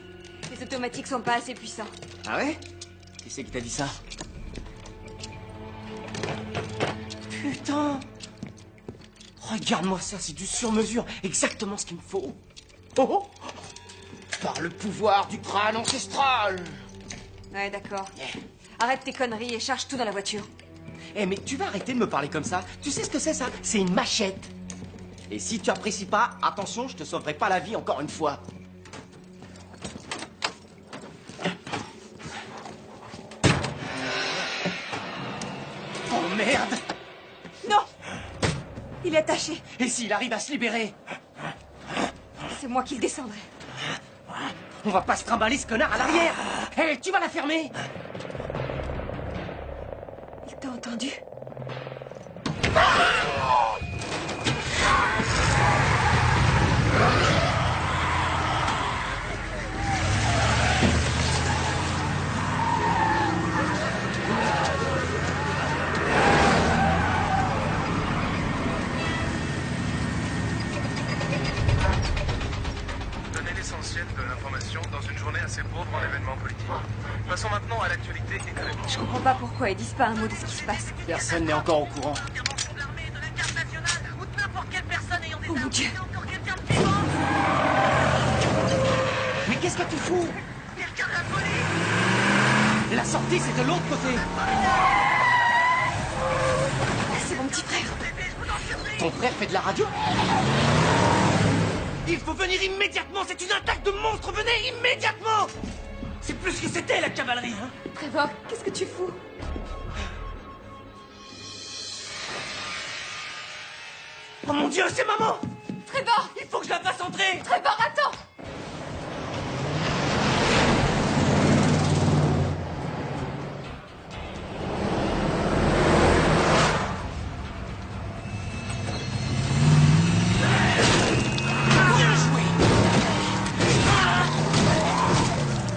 S2: Les automatiques sont pas assez puissants.
S14: Ah ouais? Qui c'est qui t'a dit ça? Putain! Regarde-moi ça, c'est du sur-mesure. Exactement ce qu'il me faut. Oh, oh. Par le pouvoir du crâne ancestral.
S2: Ouais, d'accord. Arrête tes conneries et charge tout dans la voiture.
S14: Eh, mais tu vas arrêter de me parler comme ça? Tu sais ce que c'est, ça? C'est une machette. Et si tu apprécies pas, attention, je te sauverai pas la vie encore une fois. Oh merde!
S2: Non! Il est attaché.
S14: Et s'il arrive à se libérer?
S2: C'est moi qui le descendrai.
S14: On va pas se trimballer ce connard à l'arrière. Hé, tu vas la fermer.
S2: Il t'a entendu?
S4: L'essentiel de l'information dans une journée assez pauvre en événements politiques. Passons maintenant à l'actualité économique.
S2: Je comprends pas pourquoi ils disent pas un mot de ce qui se passe.
S14: Personne n'est encore au courant.
S2: Oh mon Dieu!
S14: Mais qu'est-ce que tu fous? La sortie, c'est de l'autre côté.
S2: C'est mon petit frère.
S14: Ton frère fait de la radio? Il faut venir immédiatement, c'est une attaque de monstres, venez immédiatement! C'est plus que c'était la cavalerie, hein?
S2: Trevor, qu'est-ce que tu fous?
S14: Oh mon Dieu, c'est maman!
S2: Trevor!
S14: Il faut que je la fasse entrer!
S2: Trevor, attends!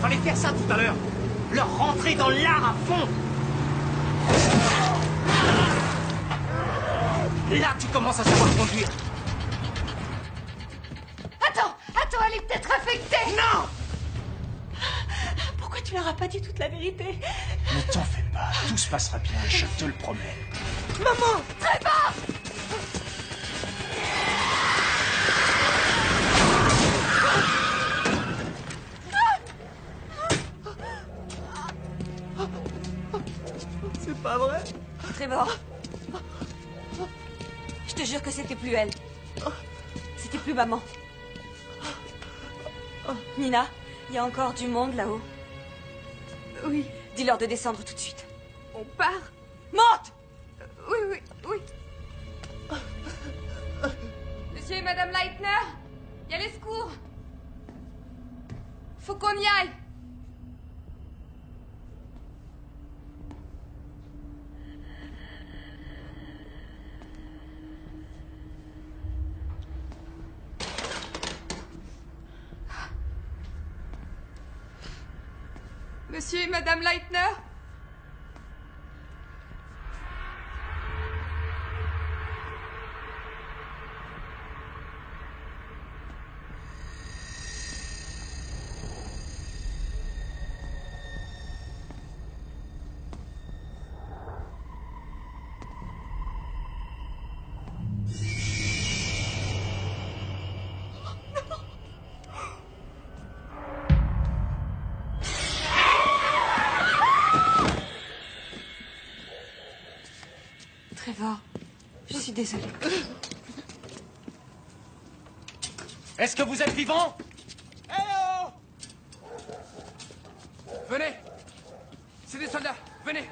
S14: Fallait faire ça tout à l'heure. Leur rentrer dans l'art à fond. Là, tu commences à savoir conduire.
S2: Attends, elle est peut-être affectée.
S14: Non!
S2: Pourquoi tu leur as pas dit toute la vérité?
S3: Ne t'en fais pas, tout se passera bien, je te le promets.
S14: Maman!
S2: Trevor!
S15: C'est pas vrai.
S2: Trevor. Je te jure que c'était plus elle. C'était plus maman. Nina, il y a encore du monde là-haut.
S17: Oui.
S2: Dis-leur de descendre tout de suite.
S17: On part?
S2: Monte!
S17: Oui.
S16: Monsieur et Madame Leitner, il y a les secours. Faut qu'on y aille. Monsieur et Madame Leitner?
S2: Trevor, je suis désolée.
S5: Est-ce que vous êtes vivant?
S10: Hello! Venez! C'est des soldats, venez!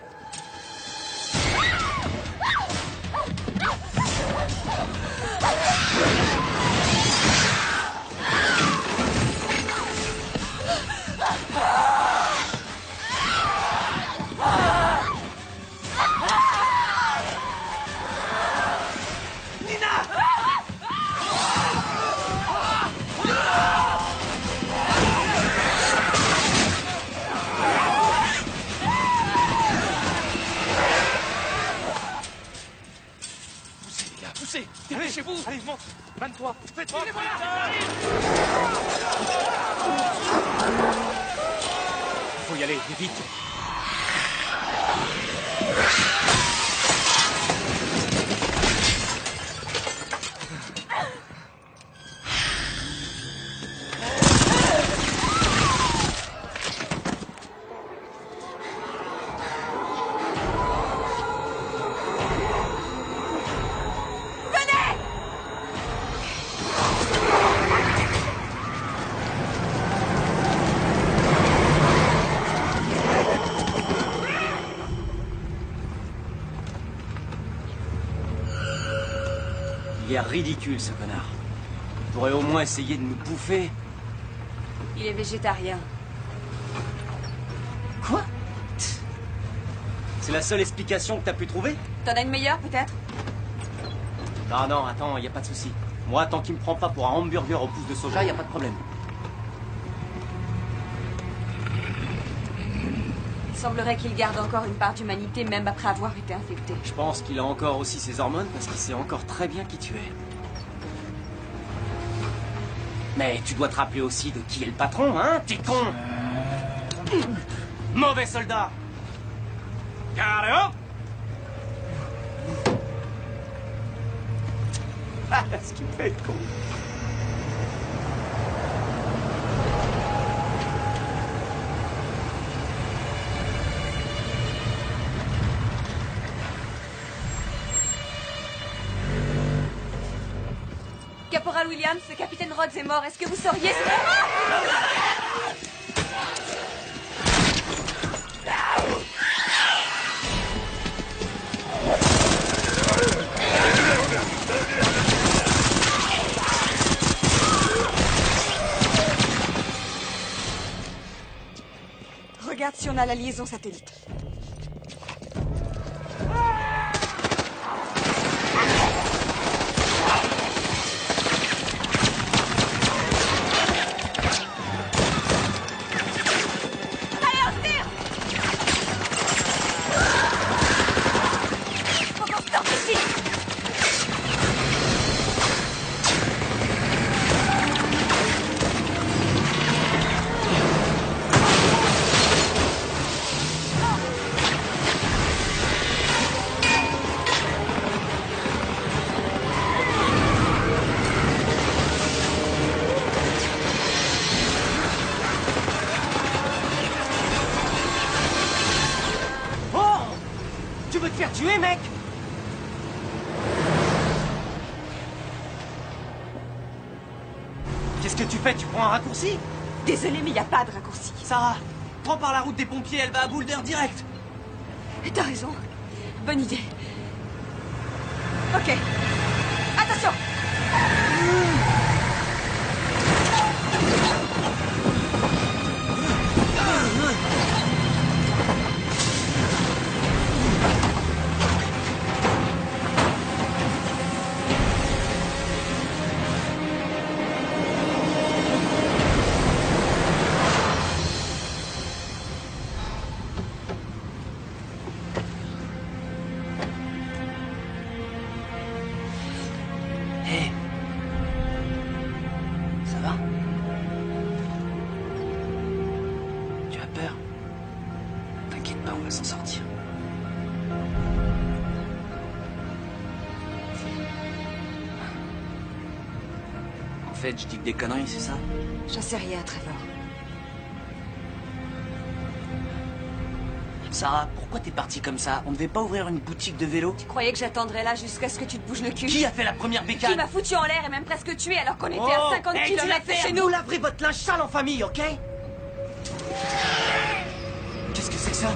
S5: Poussez! Dépêchez-vous! Allez, monte! Vanne-toi! Faites-moi! Faut y aller, vite!
S15: Il est ridicule, ce connard. Il pourrait au moins essayer de nous bouffer.
S2: Il est végétarien.
S15: Quoi? C'est la seule explication que t'as pu trouver?
S2: T'en as une meilleure, peut-être?
S15: Non, attends, y a pas de souci. Moi, tant qu'il me prend pas pour un hamburger au pouce de soja, y a pas de problème.
S2: Il semblerait qu'il garde encore une part d'humanité, même après avoir été infecté.
S15: Je pense qu'il a encore aussi ses hormones parce qu'il sait encore très bien qui tu es. Mais tu dois te rappeler aussi de qui est le patron, hein? T'es con! Mauvais soldat! Carré! Ah, ce qui me fait être con.
S2: Caporal Williams, le capitaine Rhodes est mort. Est-ce que vous sauriez... Regarde si on a la liaison satellite.
S15: Tu veux te faire tuer, mec? Qu'est-ce que tu fais? Tu prends un raccourci?
S2: Désolé, mais il n'y a pas de raccourci.
S15: Sarah, prends par la route des pompiers, elle va à Boulder direct.
S2: T'as raison. Bonne idée. Ok. Attention!
S15: Je dis que des conneries, c'est ça?
S2: J'en sais rien, Trevor.
S15: Sarah, pourquoi t'es partie comme ça? On ne devait pas ouvrir une boutique de vélo?
S2: Tu croyais que j'attendrais là jusqu'à ce que tu te bouges le cul?
S15: Qui a fait la première bécane?
S2: Qui m'a foutu en l'air et même presque tué alors qu'on était à 50 km de chez nous?
S15: Vous laverez votre linge sale en famille, ok? Qu'est-ce que c'est que ça?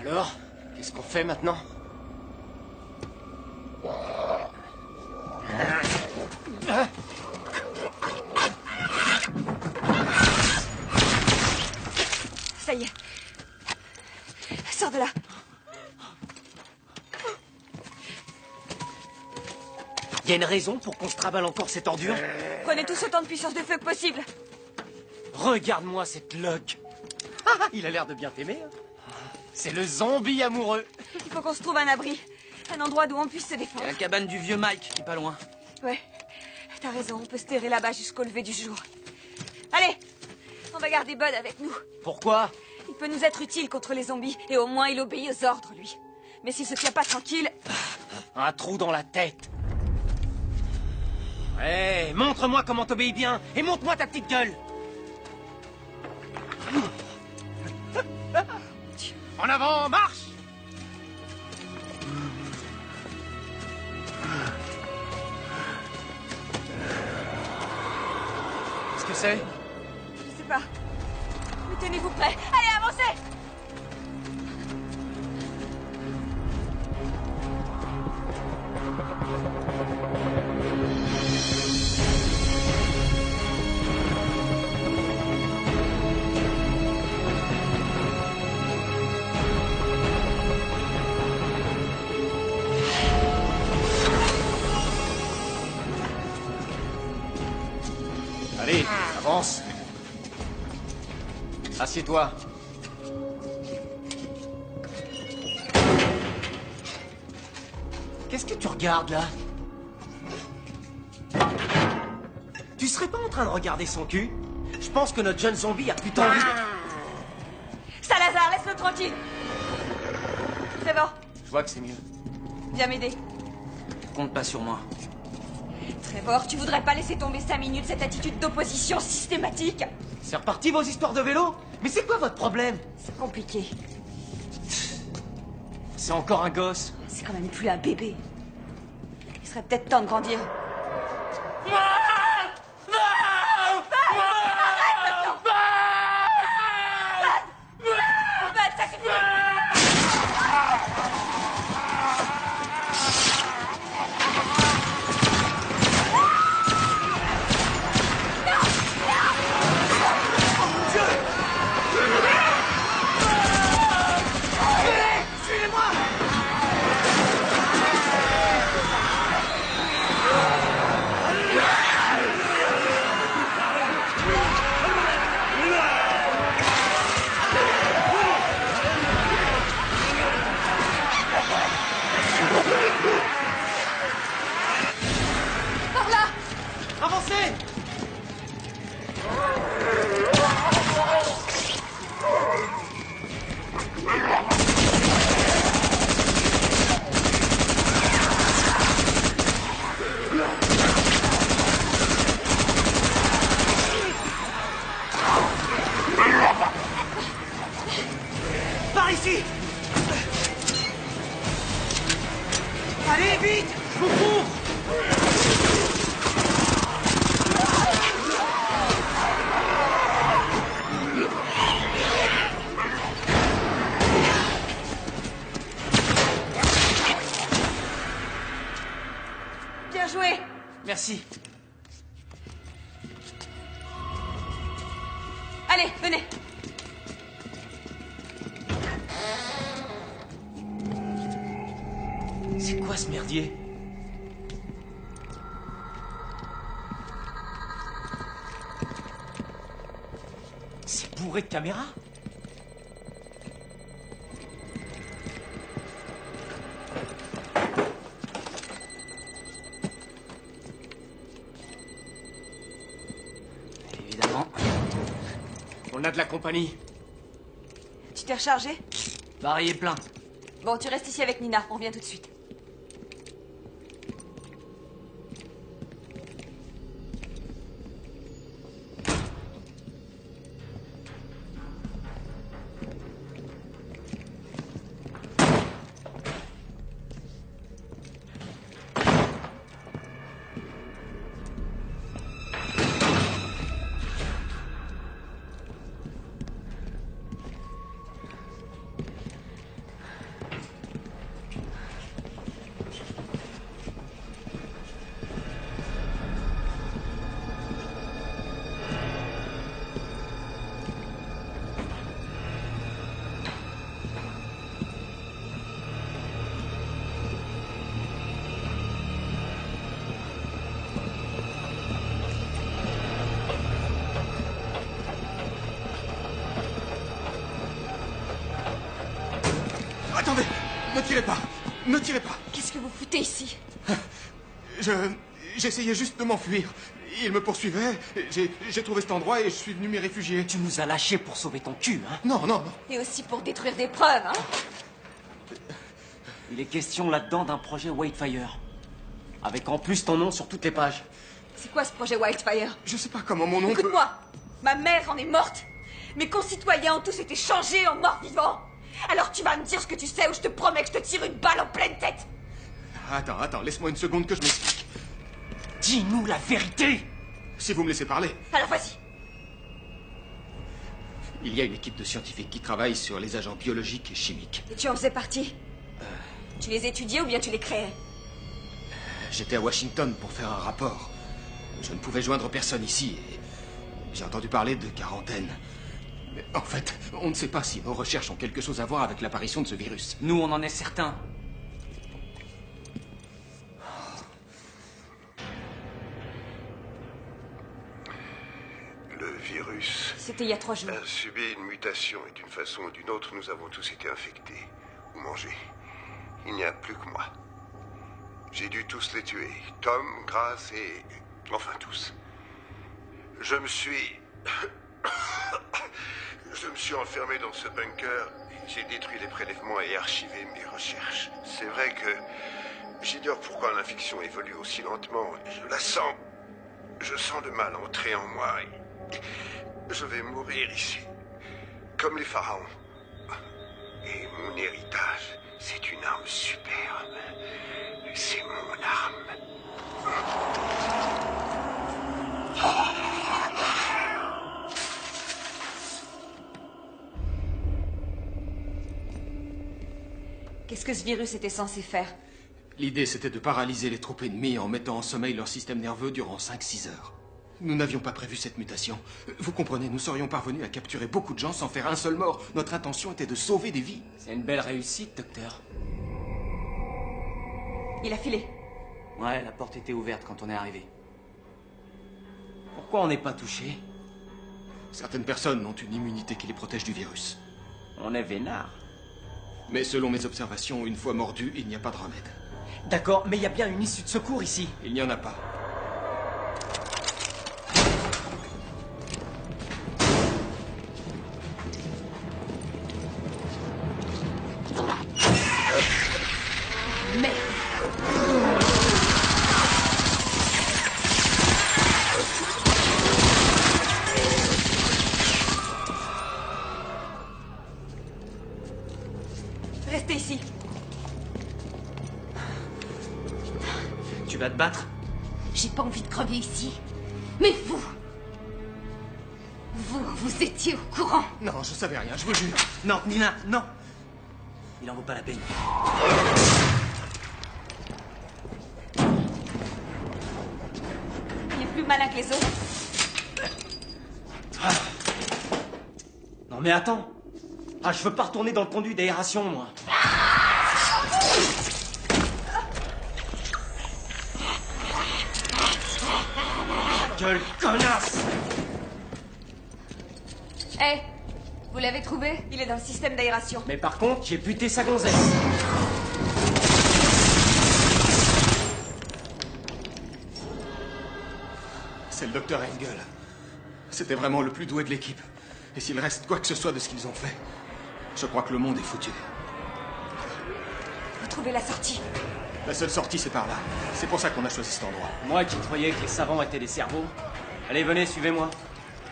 S15: Alors, qu'est-ce qu'on fait maintenant?
S2: Ça y est. Sors de là.
S15: Y a une raison pour qu'on se travaille encore cette ordure?
S2: Prenez tous autant de puissance de feu que possible.
S15: Regarde-moi cette loque. Il a l'air de bien t'aimer. Hein. C'est le zombie amoureux.
S2: Il faut qu'on se trouve un abri. Un endroit d'où on puisse se défendre.
S15: La cabane du vieux Mike, qui est pas loin.
S2: Ouais. T'as raison, on peut se terrer là-bas jusqu'au lever du jour. Allez, on va garder Bud avec nous.
S15: Pourquoi?
S2: Il peut nous être utile contre les zombies, et au moins il obéit aux ordres, lui. Mais s'il se tient pas tranquille...
S15: Un trou dans la tête. Ouais, montre-moi comment t'obéis bien, et montre-moi ta petite gueule. En avant, marche! Qu'est-ce que c'est?
S2: Je sais pas. Mais tenez-vous prêts. Allez, avancez!
S15: Allez, avance. Assieds-toi. Qu'est-ce que tu regardes, là? Tu serais pas en train de regarder son cul? Je pense que notre jeune zombie a plutôt envie de...
S2: Salazar, laisse-le tranquille. C'est bon.
S15: Je vois que c'est mieux.
S2: Viens m'aider.
S15: Compte pas sur moi.
S2: Trevor, tu voudrais pas laisser tomber 5 minutes cette attitude d'opposition systématique?
S15: C'est reparti vos histoires de vélo? Mais c'est quoi votre problème?
S2: C'est compliqué.
S15: C'est encore un gosse.
S2: C'est quand même plus un bébé. Il serait peut-être temps de grandir.
S14: Merci.
S2: Allez, venez.
S14: C'est quoi ce merdier? C'est bourré de caméras?
S1: Évidemment.
S10: On a de la compagnie.
S2: Tu t'es rechargé?
S1: Baril est plein.
S2: Bon, tu restes ici avec Nina, on revient tout de suite.
S10: Attendez! Ne tirez pas! Ne tirez pas!
S2: Qu'est-ce que vous foutez ici?
S10: J'essayais juste de m'enfuir. Il me poursuivait. J'ai trouvé cet endroit et je suis venu m'y réfugier.
S14: Tu nous as lâchés pour sauver ton cul, hein?
S10: Non, non, non.
S2: Et aussi pour détruire des preuves, hein?
S14: Il est question là-dedans d'un projet Whitefire. Avec en plus ton nom sur toutes les pages.
S2: C'est quoi ce projet Whitefire?
S10: Je sais pas comment mon nom peut...
S2: Écoute-moi! Ma mère en est morte! Mes concitoyens ont tous été changés en morts vivants! Alors tu vas me dire ce que tu sais ou je te promets que je te tire une balle en pleine tête!
S10: Attends, laisse-moi une seconde que je m'explique.
S14: Dis-nous la vérité!
S10: Si vous me laissez parler.
S2: Alors vas-y!
S8: Il y a une équipe de scientifiques qui travaille sur les agents biologiques et chimiques.
S2: Et tu en faisais partie? Tu les étudiais ou bien tu les créais?
S8: J'étais à Washington pour faire un rapport. Je ne pouvais joindre personne ici et j'ai entendu parler de quarantaine. Mais en fait, on ne sait pas si nos recherches ont quelque chose à voir avec l'apparition de ce virus.
S14: Nous, on en est certains.
S18: Le virus
S2: C'était il y a 3 jours.
S18: a subi une mutation et d'une façon ou d'une autre, nous avons tous été infectés ou mangés. Il n'y a plus que moi. J'ai dû tous les tuer. Tom, Grace et... enfin tous. Je me suis enfermé dans ce bunker. J'ai détruit les prélèvements et archivé mes recherches. C'est vrai que j'ignore pourquoi l'infection évolue aussi lentement. Je la sens. Je sens le mal entrer en moi. Je vais mourir ici. Comme les pharaons. Et mon héritage, c'est une arme superbe. C'est mon arme.
S2: Qu'est-ce que ce virus était censé faire?
S8: L'idée, c'était de paralyser les troupes ennemies en mettant en sommeil leur système nerveux durant 5-6 heures. Nous n'avions pas prévu cette mutation. Vous comprenez, nous serions parvenus à capturer beaucoup de gens sans faire un seul mort. Notre intention était de sauver des vies.
S14: C'est une belle réussite, docteur.
S2: Il a filé.
S1: Ouais, la porte était ouverte quand on est arrivé.
S14: Pourquoi on n'est pas touché?
S8: Certaines personnes ont une immunité qui les protège du virus.
S14: On est vénard.
S8: Mais selon mes observations, une fois mordu, il n'y a pas de remède.
S14: D'accord, mais il y a bien une issue de secours ici.
S8: Il n'y en a pas.
S2: Restez ici.
S1: Tu vas te battre?
S16: J'ai pas envie de crever ici. Mais vous étiez au courant.
S10: Non, je savais rien, je vous jure.
S14: Non, Nina, non. Il en vaut pas la peine.
S2: malin que les autres.
S15: Non mais attends. Ah, je veux pas retourner dans le conduit d'aération, moi. Gueule, connasse!
S2: Hé, vous l'avez trouvé? Il est dans le système d'aération.
S15: Mais par contre, j'ai buté sa gonzesse.
S8: C'est le docteur Engel. C'était vraiment le plus doué de l'équipe. Et s'il reste quoi que ce soit de ce qu'ils ont fait, je crois que le monde est foutu.
S2: Vous trouvez la sortie?
S8: La seule sortie, c'est par là. C'est pour ça qu'on a choisi cet endroit.
S15: Moi qui croyais que les savants étaient des cerveaux. Allez, venez, suivez-moi.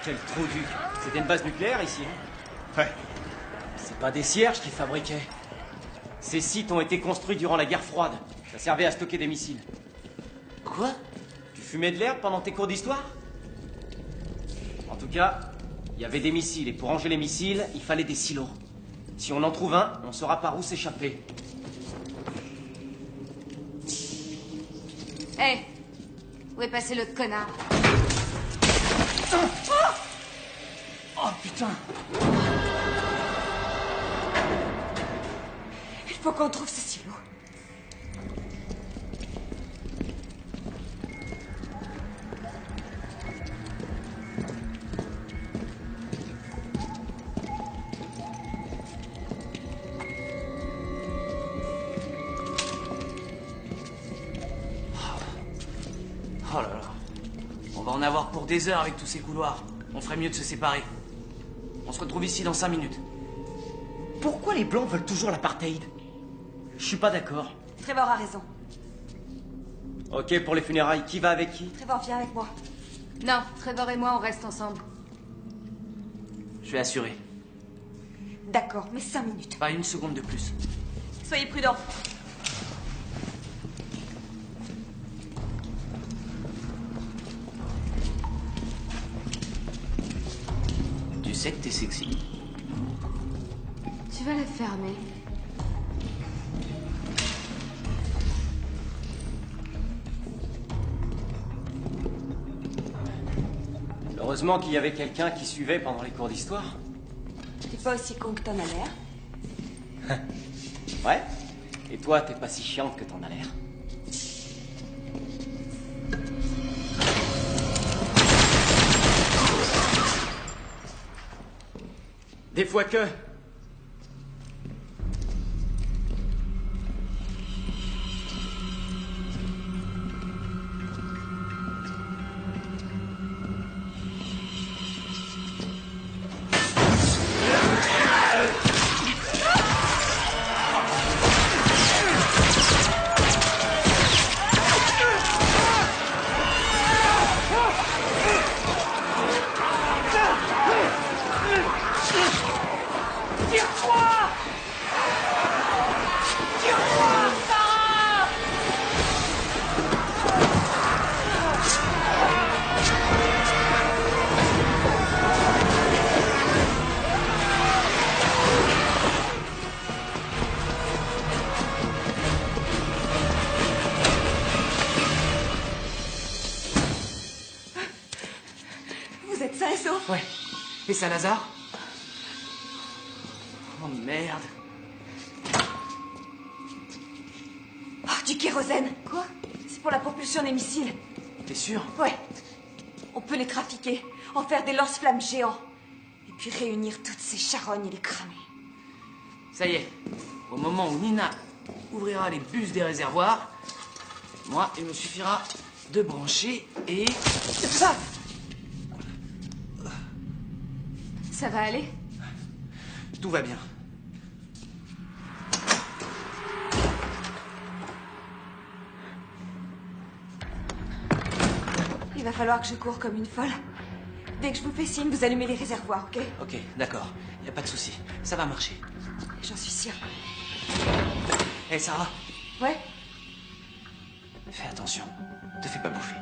S15: Quel trou du... C'était une base nucléaire, ici, hein?
S8: Ouais.
S15: C'est pas des cierges qui fabriquaient. Ces sites ont été construits durant la guerre froide. Ça servait à stocker des missiles.
S14: Quoi?
S15: Tu fumais de l'herbe pendant tes cours d'histoire? En tout cas, il y avait des missiles, et pour ranger les missiles, il fallait des silos. Si on en trouve un, on saura par où s'échapper.
S16: Hé, où est passé l'autre connard?
S14: Oh putain!
S2: Il faut qu'on trouve ce silo.
S14: Oh là là. On va en avoir pour des heures avec tous ces couloirs. On ferait mieux de se séparer. On se retrouve ici dans 5 minutes.
S15: Pourquoi les Blancs veulent toujours l'apartheid? Je suis pas d'accord.
S2: Trevor a raison.
S15: Ok, pour les funérailles, qui va avec qui?
S2: Trevor, viens avec moi.
S16: Non, Trevor et moi, on reste ensemble.
S14: Je vais assurer.
S2: D'accord, mais 5 minutes.
S14: Pas une seconde de plus.
S2: Soyez prudents.
S14: Tu sais que t'es sexy.
S16: Tu vas la fermer.
S15: Heureusement qu'il y avait quelqu'un qui suivait pendant les cours d'histoire.
S2: T'es pas aussi con que t'en as l'air.
S15: Ouais. Et toi, t'es pas si chiante que t'en as l'air. Des fois que...
S2: Vous êtes sains et saufs?
S14: Ouais. Et Salazar? Oh merde.
S2: Oh, du kérosène. Quoi? C'est pour la propulsion des missiles.
S14: T'es sûr?
S2: Ouais. On peut les trafiquer, en faire des lance-flammes géants. Et puis réunir toutes ces charognes et les cramer.
S14: Ça y est. Au moment où Nina ouvrira les bus des réservoirs, moi, il me suffira de brancher et...
S2: Ça!
S16: Ça va aller?
S14: Tout va bien.
S2: Il va falloir que je cours comme une folle. Dès que je vous fais signe, vous allumez les réservoirs, ok?
S14: Ok, d'accord. Y a pas de souci. Ça va marcher.
S2: J'en suis sûre.
S14: Hé, Sarah.
S2: Ouais?
S14: Fais attention. Te fais pas bouffer.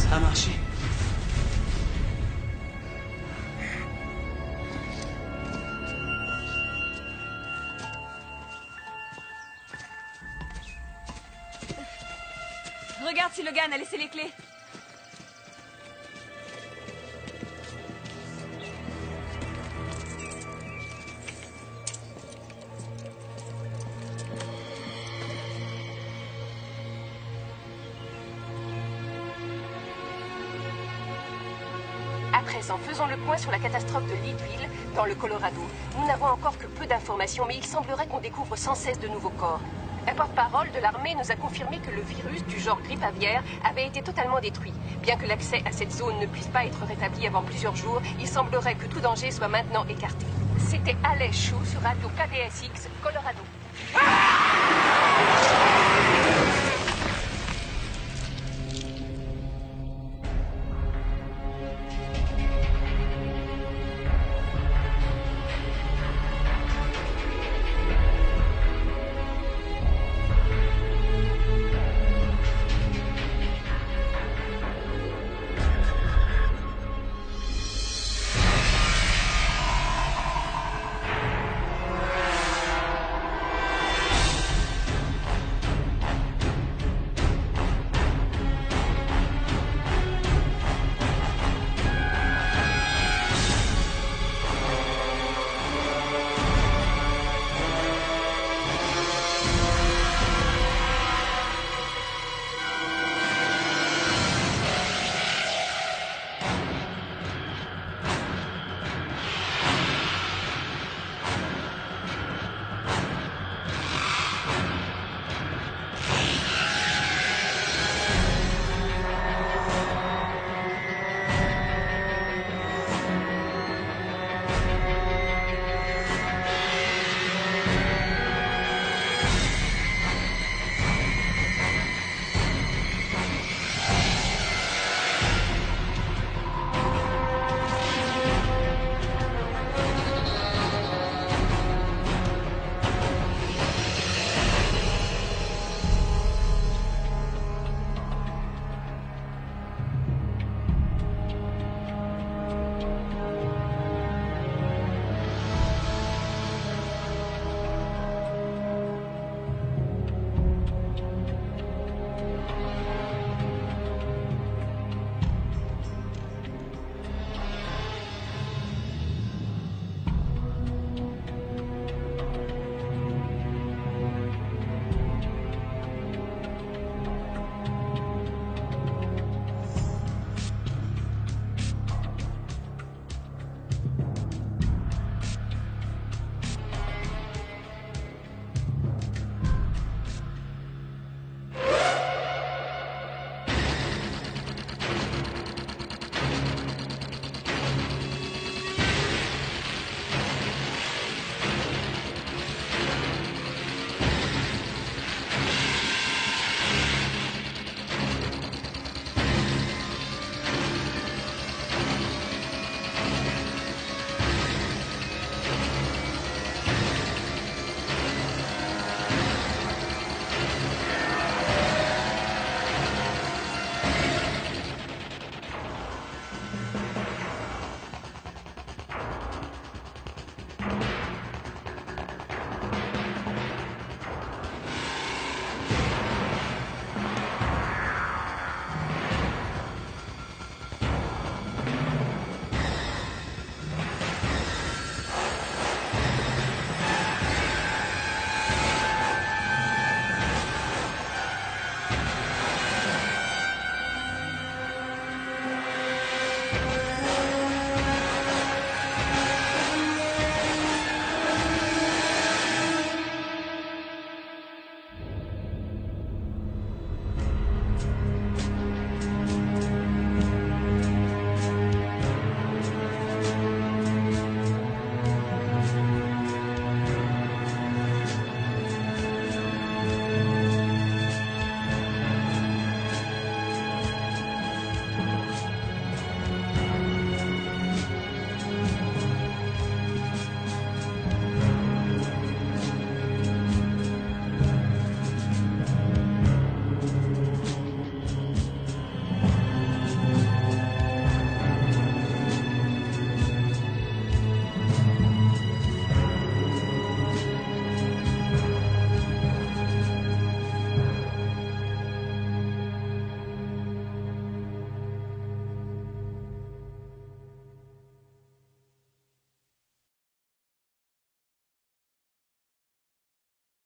S14: Ça a marché.
S2: Regarde si Logan a laissé les clés.
S20: À présent, faisons le point sur la catastrophe de Leadville, dans le Colorado. Nous n'avons encore que peu d'informations, mais il semblerait qu'on découvre sans cesse de nouveaux corps. Un porte-parole de l'armée nous a confirmé que le virus du genre grippe aviaire avait été totalement détruit. Bien que l'accès à cette zone ne puisse pas être rétabli avant plusieurs jours, il semblerait que tout danger soit maintenant écarté. C'était Alej Shu sur Radio KDSX, Colorado.
S3: Ah!